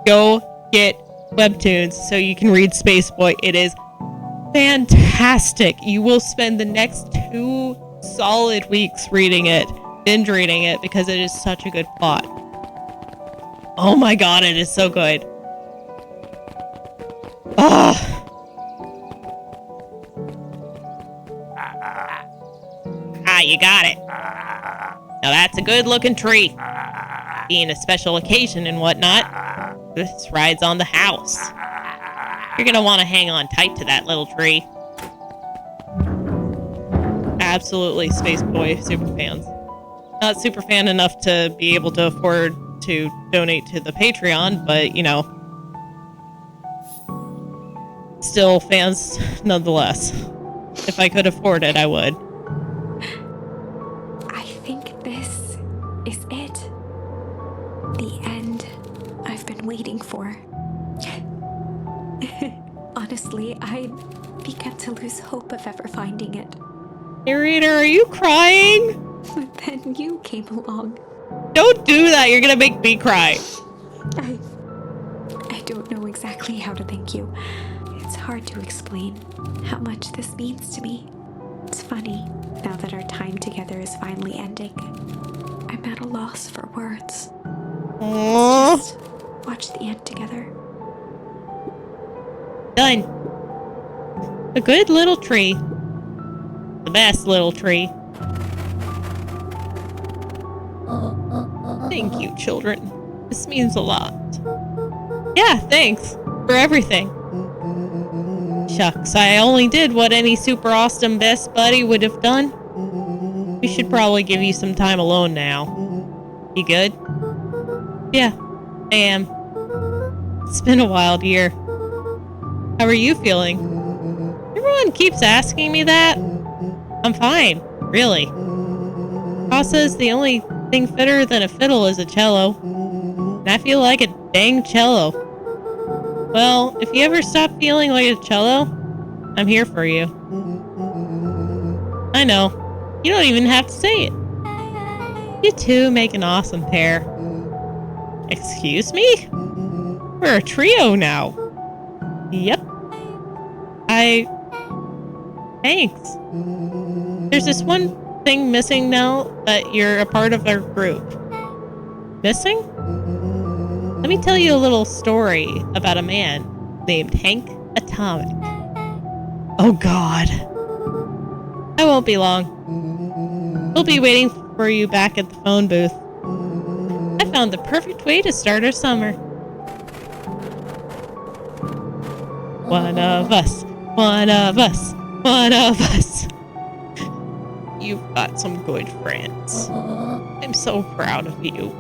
Go get Webtoons so you can read Space Boy. It is fantastic. You will spend the next 2 solid weeks reading it, binge reading it, because it is such a good plot. Oh my god, it is so good. You got it. Now that's a good looking tree. Being a special occasion and whatnot, this rides on the house. You're gonna want to hang on tight to that little tree. Absolutely, Space Boy superfans. Not super fan enough to be able to afford to donate to the Patreon, but you know, still fans nonetheless. If I could afford it, I would. I think this is it. The end I've been waiting for. Honestly, I began to lose hope of ever finding it. Narrator, are you crying? But then you came along. Don't do that, you're gonna make me cry. I don't know exactly how to thank you. It's hard to explain how much this means to me. It's funny, now that our time together is finally ending, I'm at a loss for words. Aww. Let's just watch the end together. Done. A good little tree. The best little tree. Thank you, children. This means a lot. Yeah, thanks for everything. Shucks, I only did what any super awesome best buddy would have done. We should probably give you some time alone now. You good? Yeah, I am. It's been a wild year. How are you feeling? Everyone keeps asking me that. I'm fine, really. Pa says the only thing fitter than a fiddle is a cello. And I feel like a dang cello. Well, if you ever stop feeling like a cello, I'm here for you. I know. You don't even have to say it. You two make an awesome pair. Excuse me? We're a trio now. Yep. Thanks. There's this one thing missing now that you're a part of our group. Missing? Let me tell you a little story about a man named Hank Atomic. Oh God. I won't be long. We'll be waiting for you back at the phone booth. I found the perfect way to start our summer. One of us. One of us. One of us. You've got some good friends. I'm so proud of you.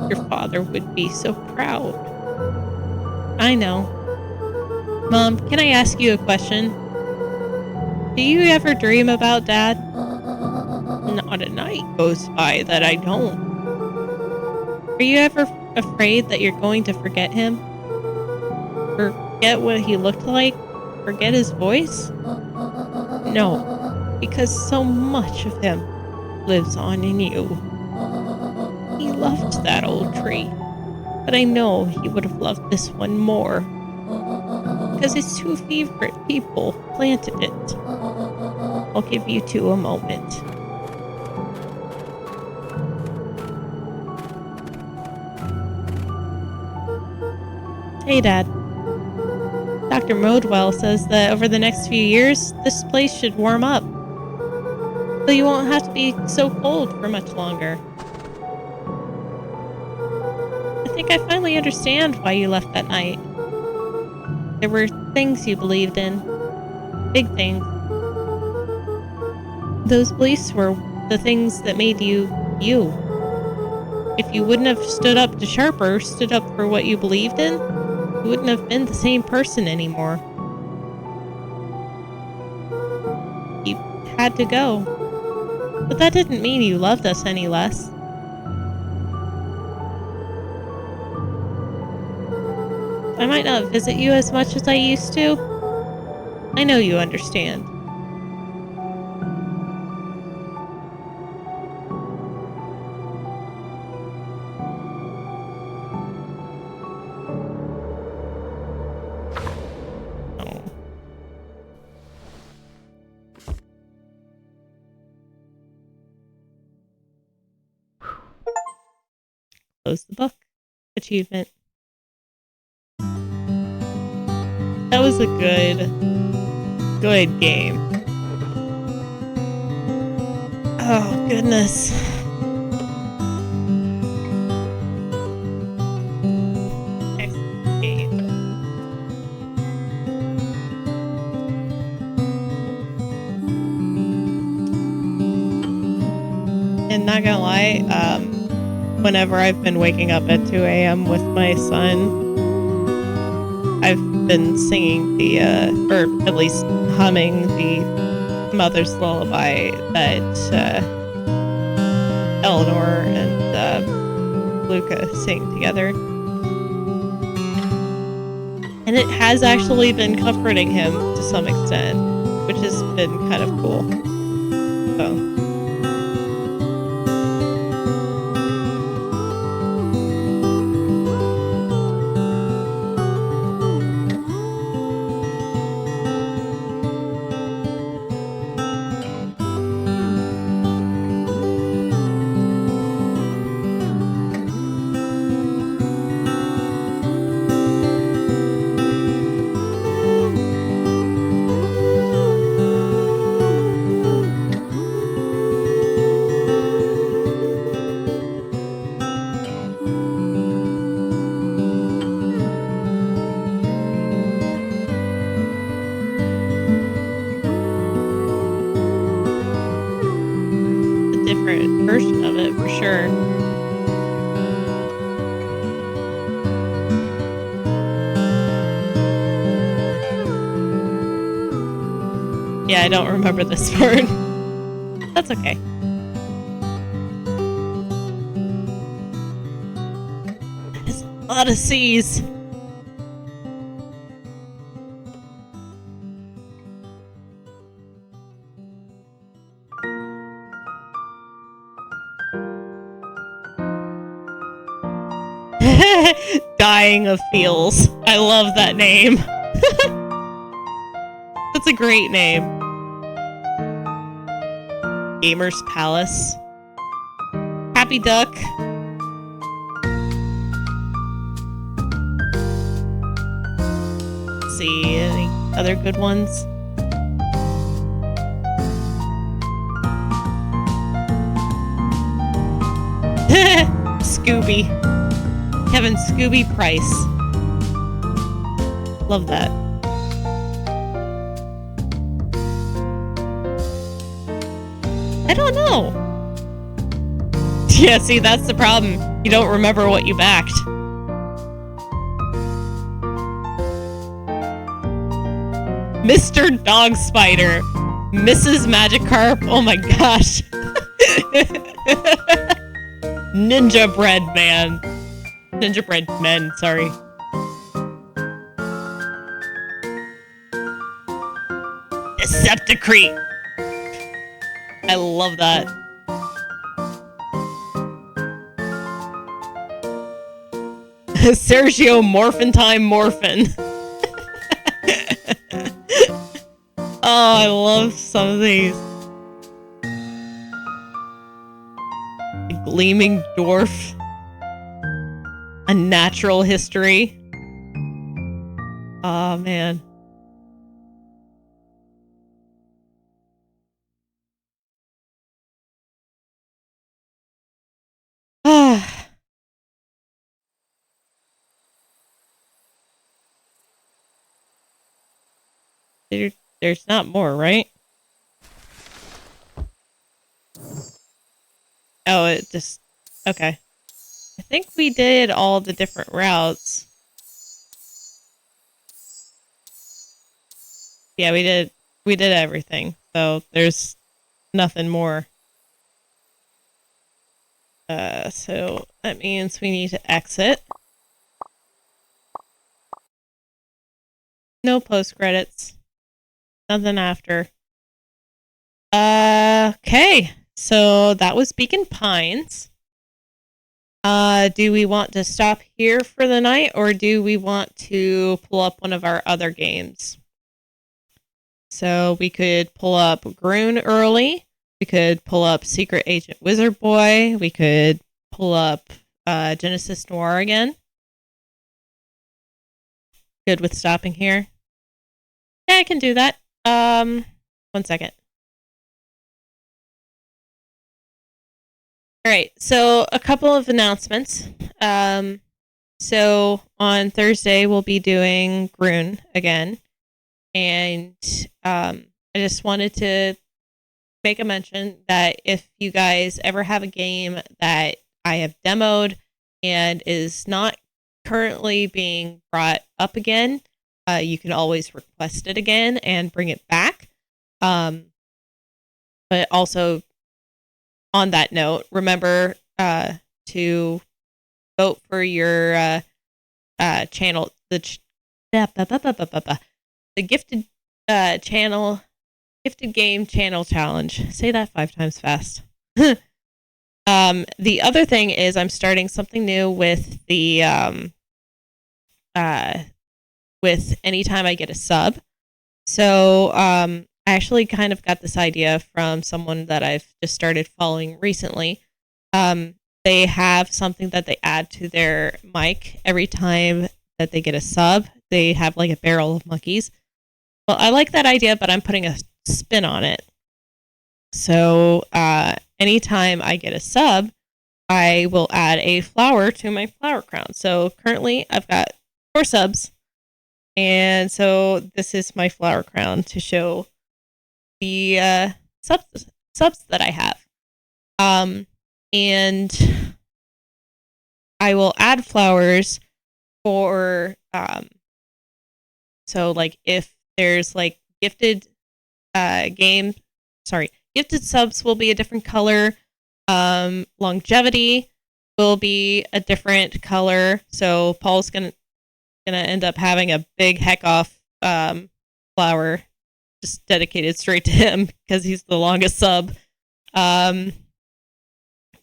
Your father would be so proud. I know. Mom, can I ask you a question? Do you ever dream about Dad? Not a night goes by that I don't. Are you ever afraid that you're going to forget him? Forget what he looked like? Forget his voice? No, because so much of him lives on in you. He loved that old tree, but I know he would have loved this one more. Because his two favorite people planted it. I'll give you two a moment. Hey, Dad. Dr. Modwell says that over the next few years, this place should warm up. So you won't have to be so cold for much longer. I think I finally understand why you left that night. There were things you believed in. Big things. Those beliefs were the things that made you, you. If you wouldn't have stood up to Sharper, stood up for what you believed in, you wouldn't have been the same person anymore. You had to go. But that didn't mean you loved us any less. I might not visit you as much as I used to. I know you understand. Oh. Close the book. Achievement. That was a good game. Oh, goodness. Next game. And not gonna lie, whenever I've been waking up at 2 a.m. with my son, I've been singing the, or at least humming the mother's lullaby that Eleanor and Luca sing together. And it has actually been comforting him to some extent, which has been kind of cool. So. Different version of it for sure. Yeah, I don't remember this part. That's okay. That is a lot of C's. Dying of Feels. I love that name. That's a great name. Gamer's Palace. Happy Duck. Let's see, any other good ones? Scooby. Kevin Scooby Price. Love that. I don't know. Yeah, see, that's the problem. You don't remember what you backed. Mr. Dog Spider. Mrs. Magikarp. Oh my gosh. Ninja Bread Man. Ninja Bread Men, sorry. Decepticrete. I love that. Sergio Morphine Morphin. Oh, I love some of these. A Gleaming Dwarf. A Natural History. Oh, man. There's not more, right? Oh, it just... Okay. I think we did all the different routes. Yeah, we did everything. So there's nothing more. So that means we need to exit. No post credits. Nothing after. Okay. So that was Beacon Pines. Do we want to stop here for the night, or do we want to pull up one of our other games? So we could pull up Groon early. We could pull up Secret Agent Wizard Boy. We could pull up Genesis Noir again. Good with stopping here? Yeah, I can do that. 1 second. All right, so a couple of announcements. So on Thursday, we'll be doing Groon again. And I just wanted to make a mention that if you guys ever have a game that I have demoed and is not currently being brought up again, you can always request it again and bring it back. But also, on that note, remember to vote for your channel, the gifted gifted game channel challenge. Say that 5 times fast. The other thing is I'm starting something new with the with anytime I get a sub. So I actually kind of got this idea from someone that I've just started following recently. They have something that they add to their mic every time that they get a sub. They have like a barrel of monkeys. Well, I like that idea, but I'm putting a spin on it. So anytime I get a sub, I will add a flower to my flower crown. So currently I've got 4 subs. And so this is my flower crown to show the subs that I have. And I will add flowers for so like if there's like gifted gifted subs will be a different color. Longevity will be a different color. So Paul's gonna end up having a big heck off flower just dedicated straight to him because he's the longest sub.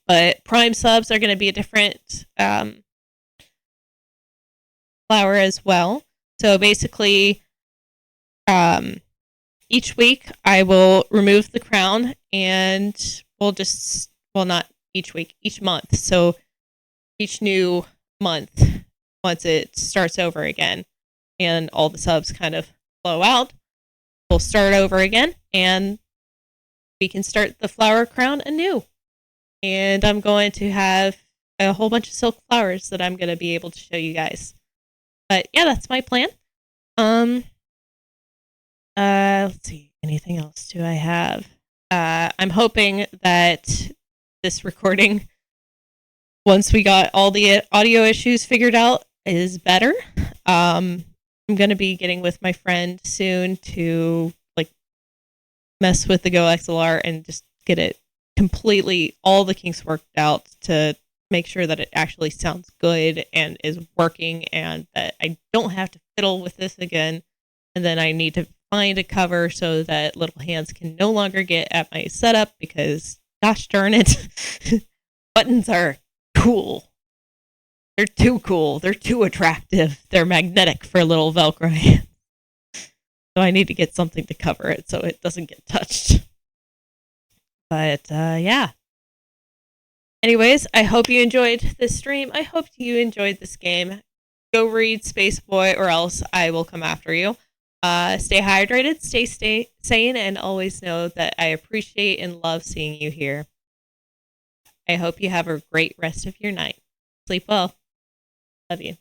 But prime subs are going to be a different flower as well. So basically, each week I will remove the crown and not each week, each month. So each new month, once it starts over again and all the subs kind of flow out, we'll start over again and we can start the flower crown anew. And I'm going to have a whole bunch of silk flowers that I'm going to be able to show you guys. But yeah, that's my plan. Let's see. Anything else do I have? I'm hoping that this recording, once we got all the audio issues figured out, is better. I'm going to be getting with my friend soon to like mess with the Go XLR and just get it completely, all the kinks worked out to make sure that it actually sounds good and is working, and that I don't have to fiddle with this again. And then I need to find a cover so that Little Hands can no longer get at my setup, because gosh darn it, buttons are cool. They're too cool. They're too attractive. They're magnetic for little Velcro hands. So I need to get something to cover it so it doesn't get touched. But yeah. Anyways, I hope you enjoyed this stream. I hope you enjoyed this game. Go read Space Boy, or else I will come after you. Stay hydrated, stay sane, and always know that I appreciate and love seeing you here. I hope you have a great rest of your night. Sleep well. Love you.